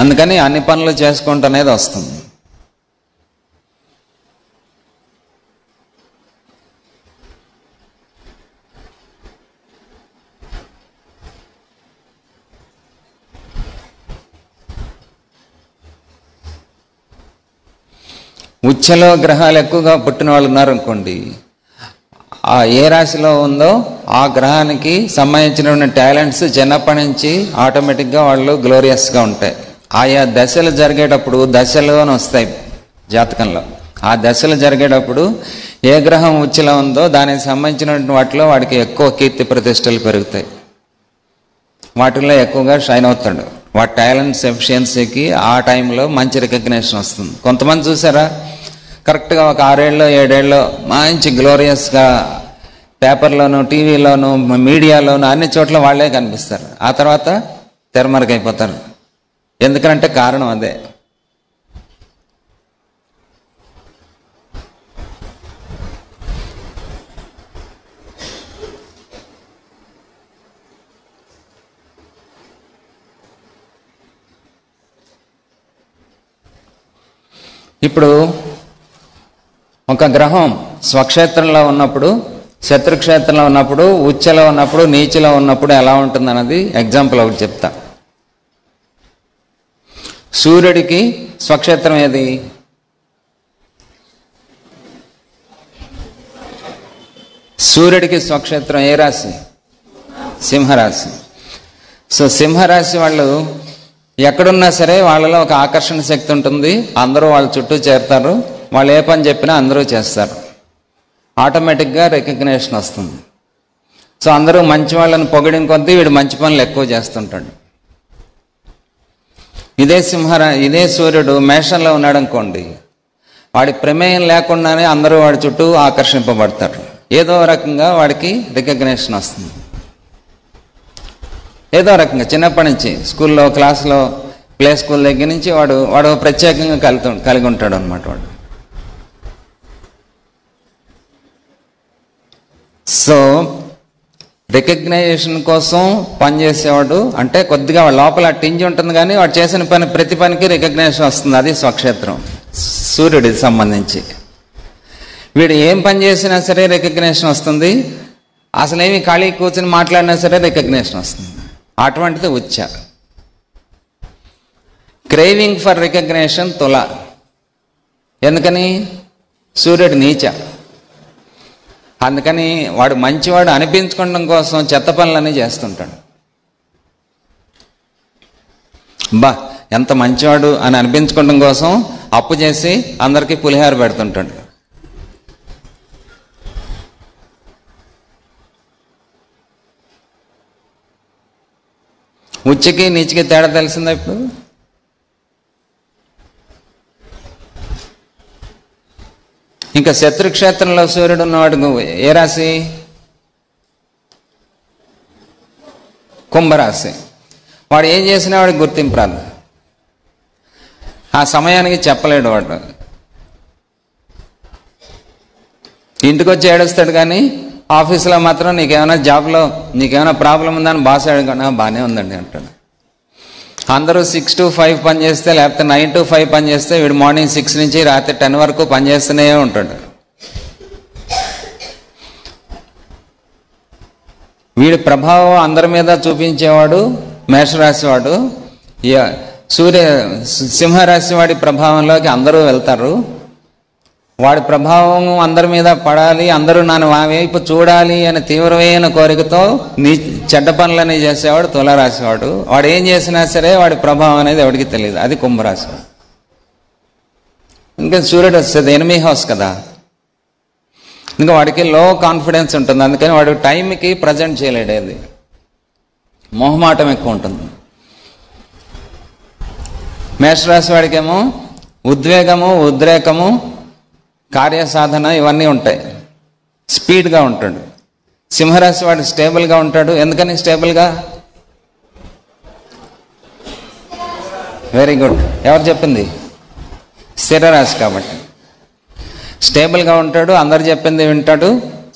అందుకని అన్ని పనులు చేసుకుంటూ అనేది వస్తుంది. ఉచ్చలో గ్రహాలు ఎక్కువగా పుట్టిన వాళ్ళు ఉన్నారనుకోండి, ఆ ఏ రాశిలో ఉందో ఆ గ్రహానికి సంబంధించిన టాలెంట్స్ చిన్నప్పటి నుంచి ఆటోమేటిక్గా వాళ్ళు గ్లోరియస్గా ఉంటాయి. ఆయా దశలు జరిగేటప్పుడు దశలు అని వస్తాయి జాతకంలో. ఆ దశలు జరిగేటప్పుడు ఏ గ్రహం ఉచ్చలో ఉందో దానికి సంబంధించిన వాటిలో వాడికి ఎక్కువ కీర్తి ప్రతిష్టలు పెరుగుతాయి, వాటిల్లో ఎక్కువగా షైన్ అవుతాడు. వాటి టాలెంట్స్ ఎఫిషియన్సీకి ఆ టైంలో మంచి రికగ్నేషన్ వస్తుంది. కొంతమంది చూసారా, కరెక్ట్గా ఒక 6 ఏళ్ళలో 7 ఏళ్ళలో మంచి గ్లోరియస్గా పేపర్లోను టీవీలోను మీడియాలోను అన్ని చోట్ల వాళ్ళే కనిపిస్తారు, ఆ తర్వాత తెరమరుగైపోతారు. ఎందుకంటే కారణం అదే. ఇప్పుడు ఒక గ్రహం స్వక్షేత్రంలో ఉన్నప్పుడు, శత్రుక్షేత్రంలో ఉన్నప్పుడు, ఉచ్చలో ఉన్నప్పుడు, నీచలో ఉన్నప్పుడు ఎలా ఉంటుంది అన్నది ఎగ్జాంపుల్ ఒకటి చెప్తా. సూర్యుడికి స్వక్షేత్రం ఏది? సూర్యుడికి స్వక్షేత్రం ఏ రాశి? సింహరాశి. సో సింహరాశి వాళ్ళు ఎక్కడున్నా సరే వాళ్ళలో ఒక ఆకర్షణ శక్తి ఉంటుంది, అందరూ వాళ్ళ చుట్టూ చేరుతారు, వాళ్ళు ఏ పని చెప్పినా అందరూ చేస్తారు, ఆటోమేటిక్గా రికగ్నేషన్ వస్తుంది. సో అందరూ మంచి వాళ్ళని పొగిడిన కొద్దీ వీడు మంచి పనులు ఎక్కువ చేస్తుంటాడు. ఇదే సూర్యుడు మేషంలో ఉన్నాడు అనుకోండి, వాడి ప్రమేయం లేకుండానే అందరూ వాడి చుట్టూ ఆకర్షింపబడతారు, ఏదో రకంగా వాడికి రికగ్నేషన్ వస్తుంది. ఏదో రకంగా చిన్నప్పటి నుంచి స్కూల్లో, క్లాసులో, ప్లే స్కూల్ దగ్గర నుంచి వాడు ప్రత్యేకంగా కలిగి ఉంటాడు అనమాట. వాడు సో రికగ్నైజేషన్ కోసం పనిచేసేవాడు అంటే కొద్దిగా వాడు లోపల టింజ్ ఉంటుంది, కానీ వాడు చేసిన ప్రతి పనికి రికగ్నైజేషన్ వస్తుంది. అది స్వక్షేత్రం సూర్యుడికి సంబంధించి. వీడు ఏం పని చేసినా సరే రికగ్నేషన్ వస్తుంది, అసలేమి ఖాళీ కూర్చొని మాట్లాడినా సరే రికగ్నేషన్ వస్తుంది. అటువంటిది ఉచ్చ. క్రేవింగ్ ఫర్ రికగ్నేషన్ తుల. ఎందుకని? సూర్యుడు నీచ. అందుకని వాడు మంచివాడు అనిపించుకోవడం కోసం చెత్త పనులన్నీ చేస్తుంటాడు. ఎంత మంచివాడు అని అనిపించుకోవడం కోసం అప్పు చేసి అందరికీ పులిహార పెడుతుంటాడు. ఉచ్చకి నీచికి తేడా తెలిసిందా ఇప్పుడు? ఇంకా శత్రుక్షేత్రంలో సూర్యుడు ఉన్నవాడు ఏ రాశి? కుంభరాశి. వాడు ఏం చేసినా వాడికి గుర్తింపు రాదు, ఆ సమయానికి చెప్పలేడు. వాడు ఇంటికి వచ్చి ఏడుస్తాడు, కానీ ఆఫీసులో మాత్రం నీకేమైనా జాబ్లో నీకేమైనా ప్రాబ్లం ఉందని బాస్ అడగకుండా బాగానే ఉందండి అంటాడు. అందరూ 6 to 5 పని చేస్తే, లేకపోతే 9 to 5 పని చేస్తే, వీడు మార్నింగ్ 6 నుంచి రాత్రి 10 వరకు పని చేస్తూనే ఉంటాడు. వీడి ప్రభావం అందరి మీద చూపించేవాడు మేషరాశి వాడు. సింహరాశి వాడి ప్రభావంలోకి అందరూ వెళ్తారు. వాడి ప్రభావం అందరి మీద పడాలి, అందరూ నన్ను వైపు చూడాలి అనే తీవ్రమైన కోరికతో చెడ్డ పనులని చేసేవాడు తులారాశివాడు. వాడు ఏం చేసినా సరే వాడి ప్రభావం అనేది ఎవరికి తెలియదు. అది కుంభరాశి. ఇంకా సూర్యుడు వస్తుంది 8th హౌస్ కదా, ఇంకా వాడికి లో కాన్ఫిడెన్స్ ఉంటుంది, అందుకని వాడు టైంకి ప్రజెంట్ చేయలేడు. అది మొహమాటం ఎక్కువ ఉంటుంది. మేషరాశి వాడికేమో ఉద్వేగము, ఉద్రేకము, కార్యసాధన ఇవన్నీ ఉంటాయి, స్పీడ్గా ఉంటాడు. సింహరాశి వాడు స్టేబుల్గా ఉంటాడు. ఎందుకని స్టేబుల్గా? Very good. ఎవరు చెప్పింది? స్థిరరాశి కాబట్టి. స్టేబుల్గా ఉంటాడు, అందరు చెప్పింది వింటాడు,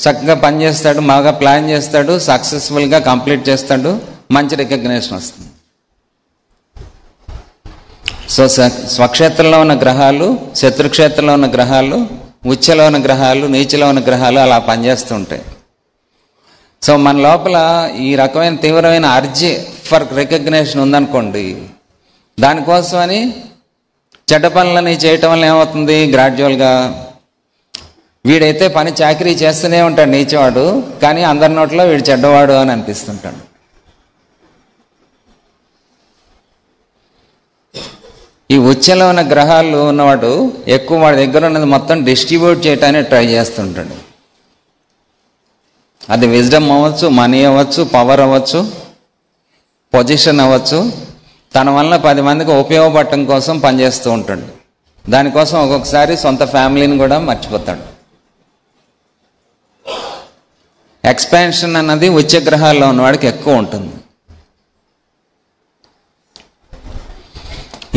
చక్కగా పనిచేస్తాడు, బాగా ప్లాన్ చేస్తాడు, సక్సెస్ఫుల్గా కంప్లీట్ చేస్తాడు, మంచి రికగ్నేషన్ వస్తుంది. సో స్వక్షేత్రంలో ఉన్న గ్రహాలు, శత్రుక్షేత్రంలో ఉన్న గ్రహాలు, ఉచ్చలో ఉన్న గ్రహాలు, నీచలో ఉన్న గ్రహాలు అలా పనిచేస్తూ ఉంటాయి. సో మన లోపల ఈ రకమైన తీవ్రమైన అర్జీ ఫర్ రికగ్నేషన్ ఉందనుకోండి, దానికోసమని చెడ్డ పనులని చేయటం వల్ల ఏమవుతుంది, గ్రాడ్యువల్గా వీడైతే పని చాకరీ చేస్తూనే ఉంటాడు నీచవాడు, కానీ అందరి నోట్లో వీడు చెడ్డవాడు అని అనిపిస్తుంటాడు. ఈ ఉచ్చలో ఉన్న గ్రహాలు ఉన్నవాడు ఎక్కువ వాడి దగ్గర ఉన్నది మొత్తం డిస్ట్రిబ్యూట్ చేయటానికి ట్రై చేస్తుంటాడు. అది విజ్డమ్ అవ్వచ్చు, మనీ అవ్వచ్చు, పవర్ అవ్వచ్చు, పొజిషన్ అవ్వచ్చు. తన వల్ల 10 మందికి ఉపయోగపడటం కోసం పనిచేస్తూ ఉంటాడు. దానికోసం ఒక్కొక్కసారి సొంత ఫ్యామిలీని కూడా మర్చిపోతాడు. ఎక్స్పాన్షన్ అన్నది ఉచ్చ గ్రహాల్లో ఉన్నవాడికి ఎక్కువ ఉంటుంది.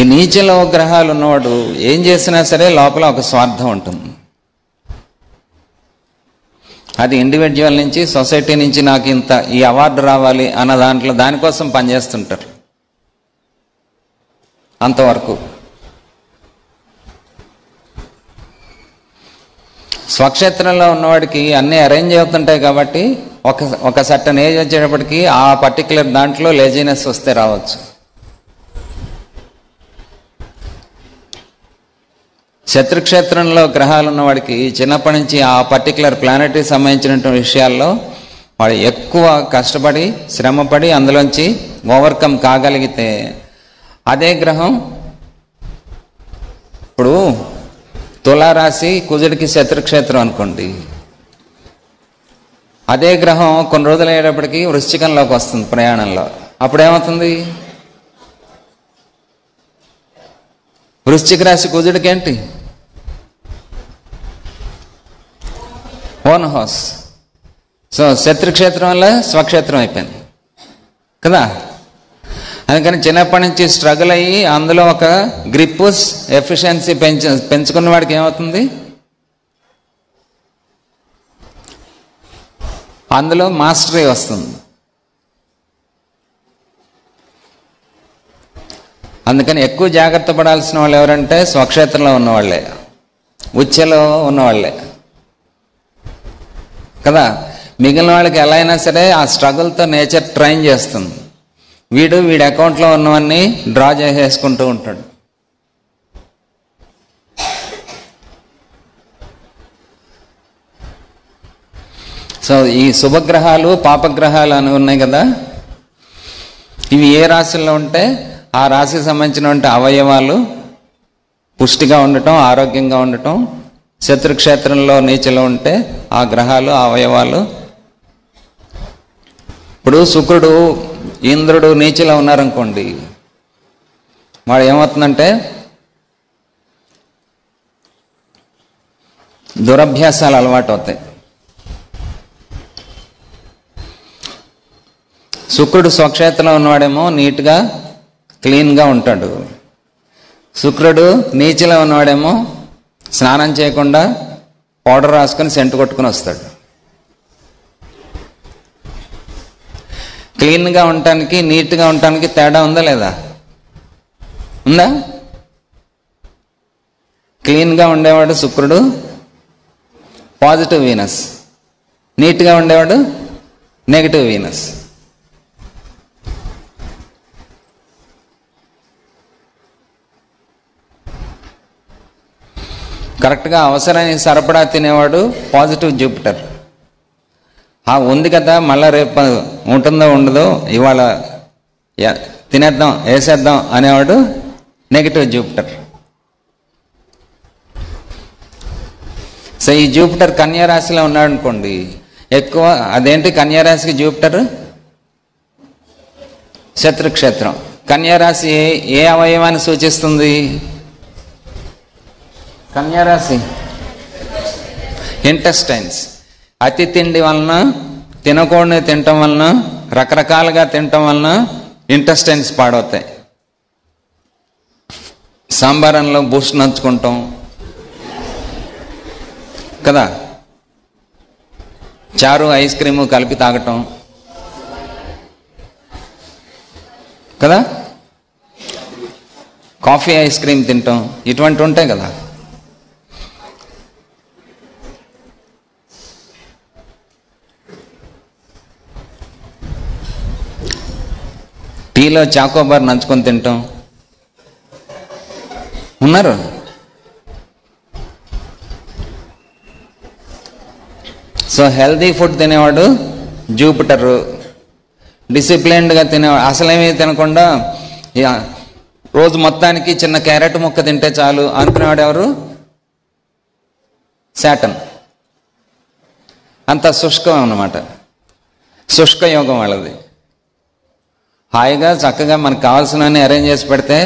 ఈ నీచలో గ్రహాలు ఉన్నవాడు ఏం చేసినా సరే లోపల ఒక స్వార్థం ఉంటుంది. అది ఇండివిజువల్ నుంచి, సొసైటీ నుంచి నాకు ఇంత ఈ అవార్డు రావాలి అన్న దాంట్లో దానికోసం పనిచేస్తుంటారు అంతవరకు. స్వక్షేత్రంలో ఉన్నవాడికి అన్నీ అరేంజ్ అవుతుంటాయి కాబట్టి ఒక సర్టన్ ఏజ్ వచ్చేటప్పటికి ఆ పర్టికులర్ దాంట్లో లేజినెస్ వస్తే రావచ్చు. శత్రుక్షేత్రంలో గ్రహాలు ఉన్నవాడికి చిన్నప్పటి నుంచి ఆ పర్టికులర్ ప్లానెట్కి సంబంధించినటువంటి విషయాల్లో వాడు ఎక్కువ కష్టపడి శ్రమపడి అందులోంచి ఓవర్కమ్ కాగలిగితే, అదే గ్రహం ఇప్పుడు తులారాశి కుజుడికి శత్రుక్షేత్రం అనుకోండి, అదే గ్రహం కొన్ని రోజులు అయ్యేటప్పటికి వృశ్చికంలోకి వస్తుంది ప్రయాణంలో. అప్పుడేమవుతుంది, వృశ్చిక రాశి కుజుడికి ఏంటి ఓన్ హౌస్. సో శత్రుక్షేత్రం వల్ల స్వక్షేత్రం అయిపోయింది కదా. అందుకని చిన్నప్పటి నుంచి స్ట్రగుల్ అయ్యి అందులో ఒక గ్రిప్ ఎఫిషియన్సీ పెంచుకున్న వాడికి ఏమవుతుంది, అందులో మాస్టరీ వస్తుంది. అందుకని ఎక్కువ జాగ్రత్త పడాల్సిన వాళ్ళు ఎవరంటే స్వక్షేత్రంలో ఉన్నవాళ్లే, ఉచ్చలో ఉన్నవాళ్లే కదా. మిగిలిన వాళ్ళకి ఎలా అయినా సరే ఆ స్ట్రగుల్తో నేచర్ ట్రైన్ చేస్తుంది. వీడి అకౌంట్లో ఉన్నవన్నీ డ్రా చేసేసుకుంటూ ఉంటాడు. సో ఈ శుభగ్రహాలు పాపగ్రహాలు అని ఉన్నాయి కదా, ఇవి ఏ రాశుల్లో ఉంటే ఆ రాశికి సంబంధించినటువంటి అవయవాలు పుష్టిగా ఉండటం, ఆరోగ్యంగా ఉండటం. శత్రుక్షేత్రంలో నీచలో ఉంటే ఆ గ్రహాలు అవయవాలు. ఇప్పుడు శుక్రుడు ఇంద్రుడు నీచలో ఉన్నారనుకోండి, వాడు ఏమవుతుందంటే దురభ్యాసాలు అలవాటు అవుతాయి. శుక్రుడు స్వక్షేత్రంలో ఉన్నవాడేమో నీట్గా క్లీన్గా ఉంటాడు. శుక్రుడు నీచలో ఉన్నవాడేమో స్నానం చేయకుండా పౌడర్ రాసుకొని సెంటు కొట్టుకుని వస్తాడు. క్లీన్గా ఉండటానికి నీట్గా ఉండటానికి తేడా ఉందా లేదా? ఉందా? క్లీన్గా ఉండేవాడు శుక్రుడు పాజిటివ్ వీనస్, నీట్గా ఉండేవాడు నెగిటివ్ వీనస్. కరెక్ట్గా అవసరానికి సరిపడా తినేవాడు పాజిటివ్ జూపిటర్. ఉంది కదా మళ్ళీ రేపు ఉంటుందో ఉండదో, ఇవాళ తినేద్దాం వేసేద్దాం అనేవాడు నెగిటివ్ జూపిటర్. సో ఈ జూపిటర్ కన్యారాశిలో ఉన్నాడు అనుకోండి, ఎక్కువ అదేంటి కన్యారాశికి జూపిటర్ శత్రుక్షేత్రం. కన్యారాశి ఏ అవయవాన్ని సూచిస్తుంది? కన్యారాశి ఇంటెస్టైన్స్. అతి తిండి వలన, తినకూడని తినటం వలన, రకరకాలుగా తినటం వలన ఇంటెస్టైన్స్ పాడవుతాయి. సాంబారంలో బూస్ట్ నంచుకుంటాం, కదా. చారు ఐస్ క్రీము కలిపి తాగటం కదా, కాఫీ ఐస్ క్రీమ్ తింటాం, ఇటువంటి ఉంటాయి కదా. టీలో చాకోబార్ నంచుకొని తింటాం ఉన్నారు. సో హెల్దీ ఫుడ్ తినేవాడు జూపిటరు, డిసిప్లైన్డ్గా తినేవాడు అసలేమీ తినకుండా రోజు మొత్తానికి చిన్న క్యారెట్ ముక్క తింటే చాలు అనుకునేవాడు ఎవరు? శాటర్న్. అంత శుష్కం అన్నమాట, శుష్క యోగం వాళ్ళది. హాయిగా చక్కగా మనకు కావాల్సినవన్నీ అరేంజ్ చేసి పెడితే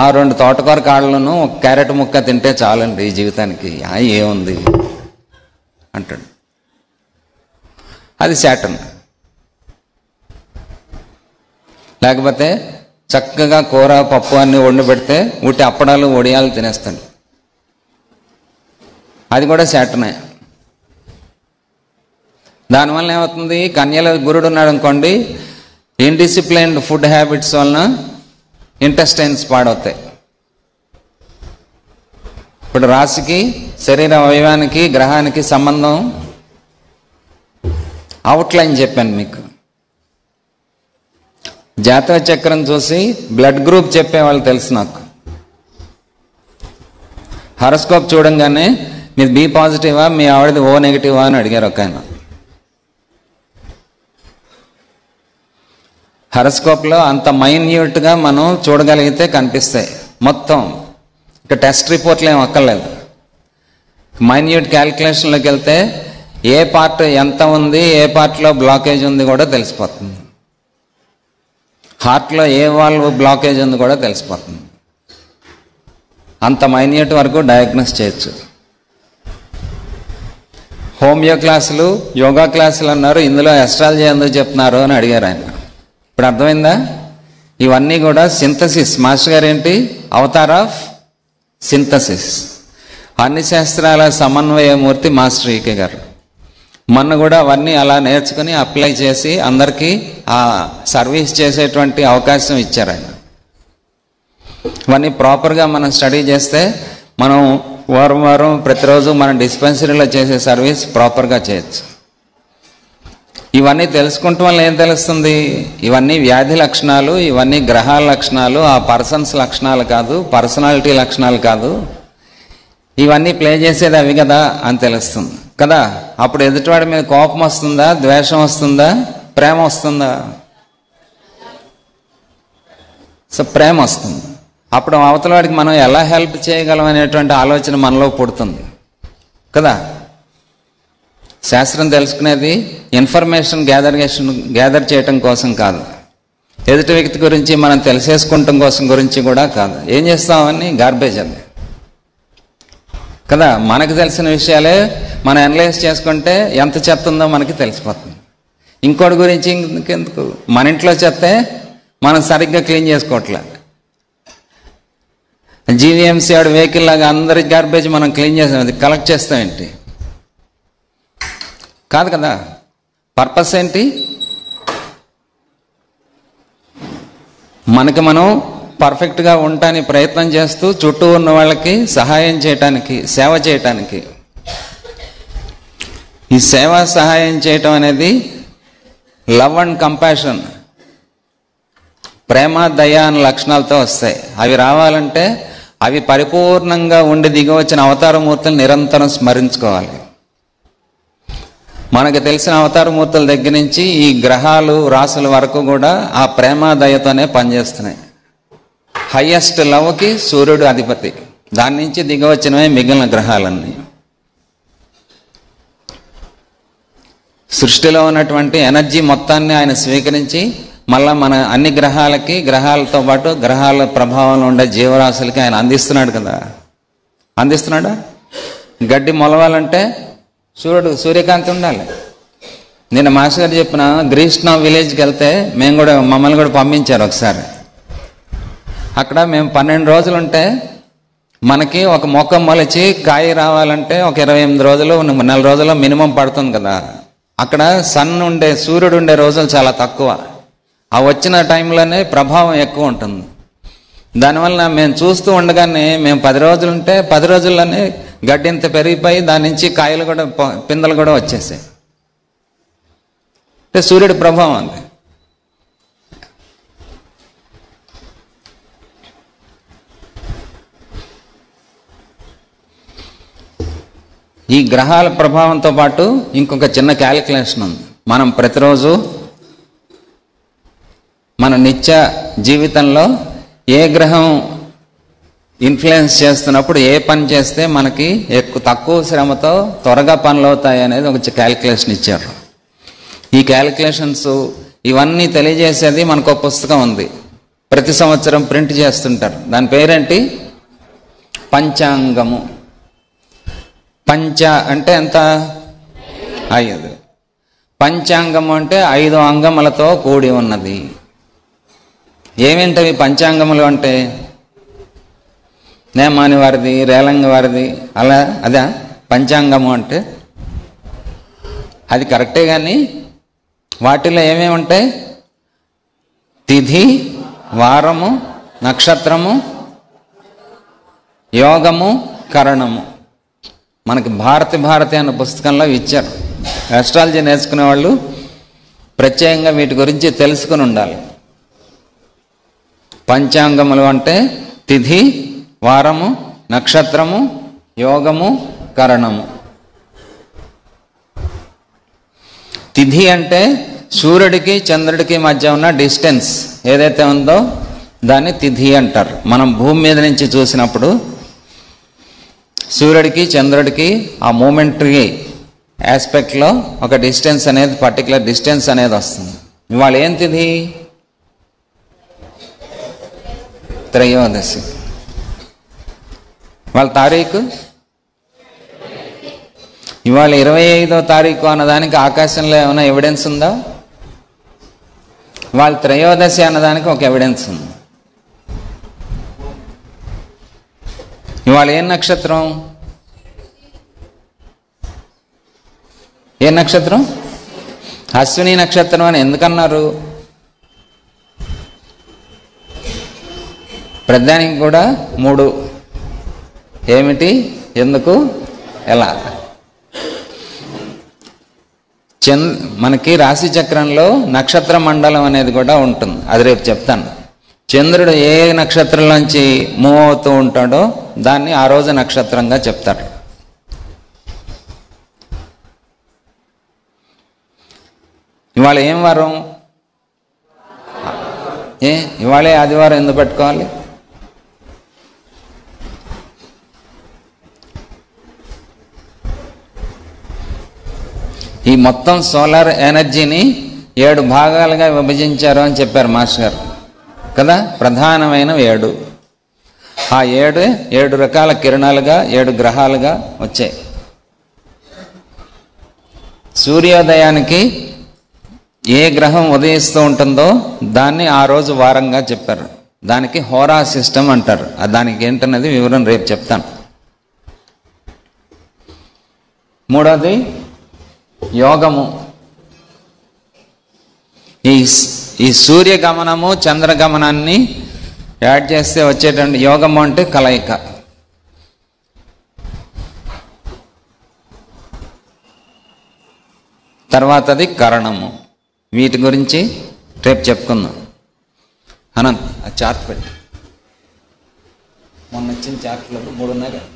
ఆ 2 తోటకూర కాళ్ళను ఒక క్యారెట్ ముక్క తింటే చాలండి ఈ జీవితానికి, ఏముంది అంటాడు. అది శాటర్న్. లేకపోతే చక్కగా కూర పప్పు అన్ని వండి పెడితే ఉట్టి అప్పడాలు వడియాలు తినేస్తాడు, అది కూడా శాటర్నే. దానివల్ల ఏమవుతుంది? కన్యల గురుడు ఉన్నాడు అనుకోండి, ఇండిసిప్లైన్డ్ ఫుడ్ హ్యాబిట్స్ వలన ఇంటెస్టైన్స్ పాడవుతాయి. ఇప్పుడు రాశికి శరీర అవయవానికి గ్రహానికి సంబంధం అవుట్లైన్ చెప్పాను మీకు. జాతక చక్రం చూసి బ్లడ్ గ్రూప్ చెప్పేవాళ్ళు తెలుసు నాకు. హారోస్కోప్ చూడంగానే మీది బి పాజిటివా మీ ఆవిడది ఓ నెగిటివా అని అడిగారు ఒక ఆయన. హారోస్కోప్లో అంత మైన్యూట్గా మనం చూడగలిగితే కనిపిస్తాయి మొత్తం. ఇక టెస్ట్ రిపోర్ట్లు ఏం అక్కర్లేదు. మైన్యూట్ క్యాలిక్యులేషన్లోకి వెళ్తే ఏ పార్ట్ ఎంత ఉంది, ఏ పార్ట్లో బ్లాకేజ్ ఉంది కూడా తెలిసిపోతుంది. హార్ట్లో ఏ వాల్వ్ బ్లాకేజ్ ఉంది కూడా తెలిసిపోతుంది. అంత మైన్యూట్ వరకు డయాగ్నోస్ చేయొచ్చు. హోమియో క్లాసులు, యోగా క్లాసులు అన్నారు, ఇందులో ఎస్ట్రాలజీ ఎందుకు చెప్తున్నారు అని అడిగారు ఆయన. ఇప్పుడు అర్థమైందా? ఇవన్నీ కూడా సింథసిస్. మాస్టర్ గారు ఏంటి? Avatar of synthesis. అన్ని శాస్త్రాల సమన్వయమూర్తి మాస్టర్ ఈకే గారు. మొన్న కూడా అవన్నీ అలా నేర్చుకుని అప్లై చేసి అందరికీ ఆ సర్వీస్ చేసేటువంటి అవకాశం ఇచ్చారు ఆయన. ఇవన్నీ ప్రాపర్గా మనం స్టడీ చేస్తే మనం వారం ప్రతిరోజు మన డిస్పెన్సరీలో చేసే సర్వీస్ ప్రాపర్గా చేయొచ్చు. ఇవన్నీ తెలుసుకుంటాం వల్ల ఏం తెలుస్తుంది? ఇవన్నీ వ్యాధి లక్షణాలు, ఇవన్నీ గ్రహాల లక్షణాలు, ఆ పర్సన్స్ లక్షణాలు కాదు, పర్సనాలిటీ లక్షణాలు కాదు. ఇవన్నీ ప్లే చేసేది అవి కదా అని తెలుస్తుంది కదా. అప్పుడు ఎదుటివాడి మీద కోపం వస్తుందా, ద్వేషం వస్తుందా, ప్రేమ వస్తుందా? సో ప్రేమ వస్తుంది. అప్పుడు అవతల వాడికి మనం ఎలా హెల్ప్ చేయగలం అనేటువంటి ఆలోచన మనలో పుడుతుంది కదా. శాస్త్రం తెలుసుకునేది ఇన్ఫర్మేషన్ గ్యాదర్ చేయటం కోసం కాదు, ఎదుటి వ్యక్తి గురించి మనం తెలిసేసుకుంటాం కోసం గురించి కూడా కాదు. ఏం చేస్తామని గార్బేజ్ అది కదా. మనకు తెలిసిన విషయాలే మనం అనలైజ్ చేసుకుంటే ఎంత చెత్త ఉందో మనకి తెలిసిపోతుంది. ఇంకోటి గురించి ఇంకెందుకు? మన ఇంట్లో చెత్తే మనం సరిగ్గా క్లీన్ చేసుకోవట్లే. జీవీఎంసీ ఆడు వెహికల్ లాగా అందరి గార్బేజ్ మనం క్లీన్ చేస్తాం, అది కలెక్ట్ చేస్తామేంటి? కాదు కదా. పర్పస్ ఏంటి? మనకి మనం పర్ఫెక్ట్గా ఉండటానికి ప్రయత్నం చేస్తూ చుట్టూ ఉన్న వాళ్ళకి సహాయం చేయటానికి, సేవ చేయటానికి. ఈ సేవ సహాయం చేయటం అనేది లవ్ అండ్ కంపాషన్, ప్రేమ దయ అనే లక్షణాలతో వస్తాయి. అవి రావాలంటే అవి పరిపూర్ణంగా ఉండి దిగవచ్చిన అవతారమూర్తులు నిరంతరం స్మరించుకోవాలి. మనకు తెలిసిన అవతారమూర్తుల దగ్గర నుంచి ఈ గ్రహాలు రాసుల వరకు కూడా ఆ ప్రేమ దయతోనే పనిచేస్తున్నాయి. హయ్యెస్ట్ లవ్కి సూర్యుడు అధిపతి, దాని నుంచి దిగవచ్చినవే మిగిలిన గ్రహాలన్నీ. సృష్టిలో ఉన్నటువంటి ఎనర్జీ మొత్తాన్ని ఆయన స్వీకరించి మళ్ళా మన అన్ని గ్రహాలకి, గ్రహాలతో పాటు గ్రహాల ప్రభావంలో ఉండే జీవరాశులకి ఆయన అందిస్తున్నాడు కదా. అందిస్తున్నాడా? గడ్డి మొలవాలంటే సూర్యకాంతి ఉండాలి. నేను మాస్టర్ గారు చెప్పిన గ్రీష్ణ విలేజ్కి వెళ్తే మమ్మల్ని కూడా పంపించారు ఒకసారి. అక్కడ మేము 12 రోజులు ఉంటే మనకి ఒక మొక్క మొలిచి కాయ రావాలంటే ఒక 28 రోజులు, నెల రోజులు మినిమం పడుతుంది కదా. అక్కడ సూర్యుడు ఉండే రోజులు చాలా తక్కువ. ఆ వచ్చిన టైంలోనే ప్రభావం ఎక్కువ ఉంటుంది. దానివల్ల మేము చూస్తూ ఉండగానే మేము 10 రోజులు ఉంటే 10 రోజుల్లోనే గడ్డి ఇంత పెరిగిపోయి దాని నుంచి కాయలు కూడా, పిందెలు కూడా వచ్చేసాయి. అంటే సూర్యుడి ప్రభావం అది. ఈ గ్రహాల ప్రభావంతో పాటు ఇంకొక చిన్న క్యాలిక్యులేషన్ ఉంది. మనం ప్రతిరోజు మన నిత్య జీవితంలో ఏ గ్రహం ఇన్ఫ్లుయెన్స్ చేస్తున్నప్పుడు ఏ పని చేస్తే మనకి తక్కువ శ్రమతో త్వరగా పనులు అవుతాయి అనేది ఒక క్యాలిక్యులేషన్ ఇచ్చారు. ఈ క్యాలిక్యులేషన్స్ ఇవన్నీ తెలియజేసేది మనకు ఒక పుస్తకం ఉంది, ప్రతి సంవత్సరం ప్రింట్ చేస్తుంటారు. దాని పేరేంటి? పంచాంగము. పంచ అంటే ఎంత? 5. పంచాంగము అంటే 5 అంగములతో కూడి ఉన్నది. ఏమేంటవి పంచాంగములు అంటే? నేమాని వారిది, రేలంగి వారిది, అదా పంచాంగము అంటే? అది కరెక్టే, కానీ వాటిలో ఏమేమి ఉంటాయి? తిథి, వారము, నక్షత్రము, యోగము, కరణము. మనకి భారతి అన్న పుస్తకంలో ఇచ్చారు. ఆస్ట్రాలజీ నేర్చుకునే వాళ్ళు ప్రత్యేకంగా వీటి గురించి తెలుసుకుని ఉండాలి. పంచాంగములు అంటే తిథి, వారము, నక్షత్రము, యోగము, కరణము. తిథి అంటే సూర్యుడికి చంద్రుడికి మధ్య ఉన్న డిస్టెన్స్ ఏదైతే ఉందో దాన్ని తిథి అంటారు. మనం భూమి మీద నుంచి చూసినప్పుడు సూర్యుడికి చంద్రుడికి ఆ మూమెంటరీ ఆస్పెక్ట్లో ఒక డిస్టెన్స్ అనేది, పర్టికులర్ డిస్టెన్స్ అనేది వస్తుంది. ఇవాళ ఏం తిథి? త్రయోదశి. వాళ్ళ తారీఖు ఇవాళ 25వ తారీఖు అన్నదానికి ఆకాశంలో ఏమైనా ఎవిడెన్స్ ఉందా? వాళ్ళ త్రయోదశి అన్నదానికి ఒక ఎవిడెన్స్ ఉంది. ఇవాళ ఏం నక్షత్రం? ఏ నక్షత్రం? అశ్విని నక్షత్రం అని ఎందుకన్నారు? ప్రధానికి కూడా 3. ఏమిటి, ఎందుకు, ఎలా? మనకి రాశి చక్రంలో నక్షత్ర మండలం అనేది కూడా ఉంటుంది. అది రేపు చెప్తాను. చంద్రుడు ఏ నక్షత్రంలోంచి మూవ్ అవుతూ ఉంటాడో దాన్ని ఆ రోజు నక్షత్రంగా చెప్తారు. ఇవాళ ఏం వారం? ఇవాళే ఆదివారం ఎందుకు పెట్టుకోవాలి? ఈ మొత్తం సోలార్ ఎనర్జీని 7 భాగాలుగా విభజించారు అని చెప్పారు మాస్టర్ గారు కదా. ప్రధానమైనవి 7. ఆ 7 రకాల కిరణాలుగా 7 గ్రహాలుగా వచ్చాయి. సూర్యోదయానికి ఏ గ్రహం ఉదయిస్తూ ఉంటుందో దాన్ని ఆ రోజు వారంగా చెప్పారు. దానికి హోరా సిస్టమ్ అంటారు. దానికి ఏంటన్నది వివరం రేపు చెప్తాను. 3వది యోగము. ఈ సూర్యగమనము చంద్రగమనాన్ని యాడ్ చేస్తే వచ్చేటువంటి యోగము అంటే కలయిక. తర్వాతది కరణము. వీటి గురించి రేపు చెప్పుకుందాం. అనంత్ ఆ చార్ట్ పెట్టి, మొన్న వచ్చిన చార్ట్లో 3 ఉన్నాయి కదా.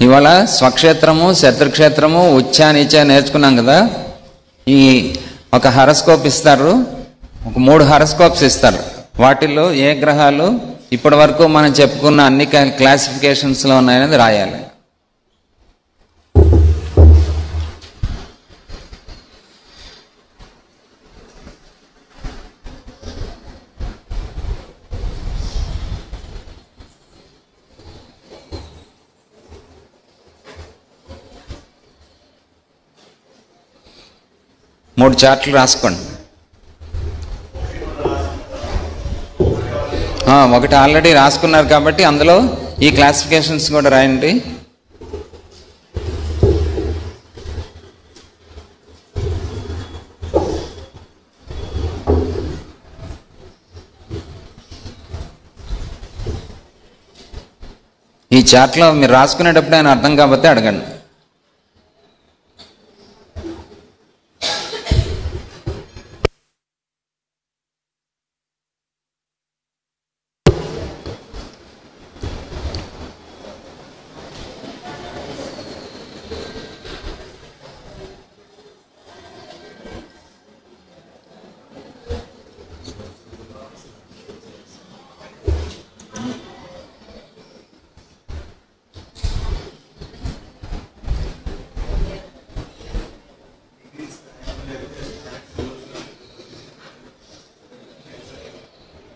ఇవాళ స్వక్షేత్రము, శత్రుక్షేత్రము, ఉచ్చ నీచ నేర్చుకున్నాం కదా. ఈ ఒక హరస్కోప్ ఇస్తారు, ఒక 3 హరస్కోప్స్ ఇస్తారు. వాటిల్లో ఏ గ్రహాలు ఇప్పటి వరకు మనం చెప్పుకున్న అన్ని క్లాసిఫికేషన్స్లో ఉన్నాయనేది రాయాలి. మూడు చార్ట్లు రాసుకోండి. ఒకటి ఆల్రెడీ రాసుకున్నారు కాబట్టి అందులో ఈ క్లాసిఫికేషన్స్ కూడా రాయండి. ఈ చార్ట్లో మీరు రాసుకునేటప్పుడు ఆయన అర్థం కాకపోతే అడగండి.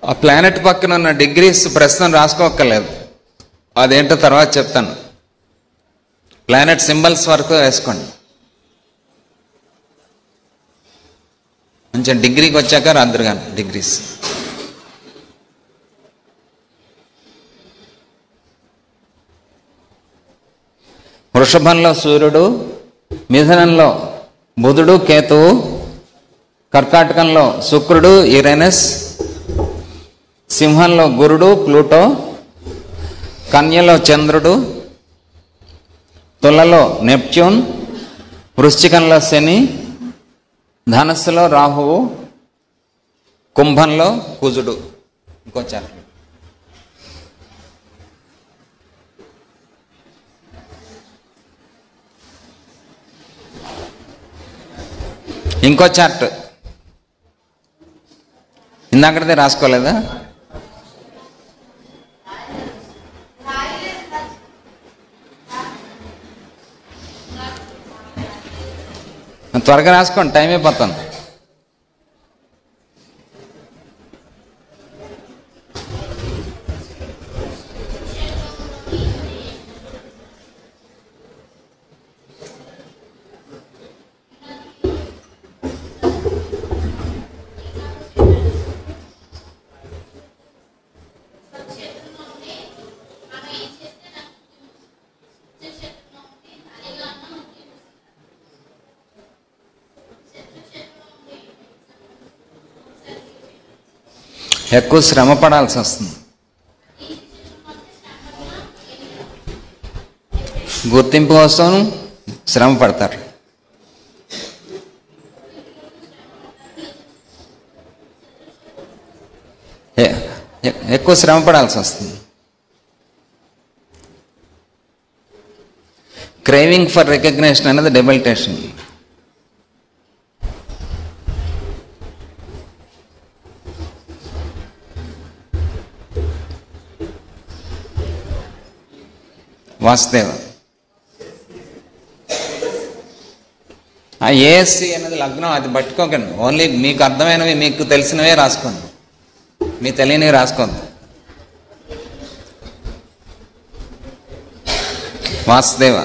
ఆ ప్లానెట్ పక్కన ఉన్న డిగ్రీస్ ప్రస్తుతం రాసుకోక్కర్లేదు, అదేంటో తర్వాత చెప్తాను. ప్లానెట్ సింబల్స్ వరకు వేసుకోండి. కొంచెం డిగ్రీకి వచ్చాక రాదురు కానీ డిగ్రీస్. వృషభంలో సూర్యుడు, మిథునంలో బుధుడు కేతువు, కర్కాటకంలో శుక్రుడు యురేనస్, సింహంలో గురుడు ప్లూటో, కన్యలో చంద్రుడు, తులలో నెప్ట్యూన్, వృశ్చికంలో శని, ధనస్సులో రాహువు, కుంభంలో కుజుడు. ఇంకో చార్ట్ ఇందాకదే రాసుకోలేదా? త్వరగా రాసుకోండి, టైం అయిపోతాను. ఎక్కువ శ్రమ పడాల్సి వస్తుంది. గుర్తింపు కోసం శ్రమ పడతారు. ఎక్కువ శ్రమ పడాల్సి వస్తుంది. క్రేవింగ్ ఫర్ రికగ్నిషన్ అనేది డెబిలిటేషన్. వాసుదేవ. ఆ ఏఎస్సి అనేది లగ్నం, అది పట్టుకోకండి. ఓన్లీ మీకు అర్థమైనవి, మీకు తెలిసినవే రాసుకోండి, మీ తెలియనివి రాసుకోండి. వాసుదేవ.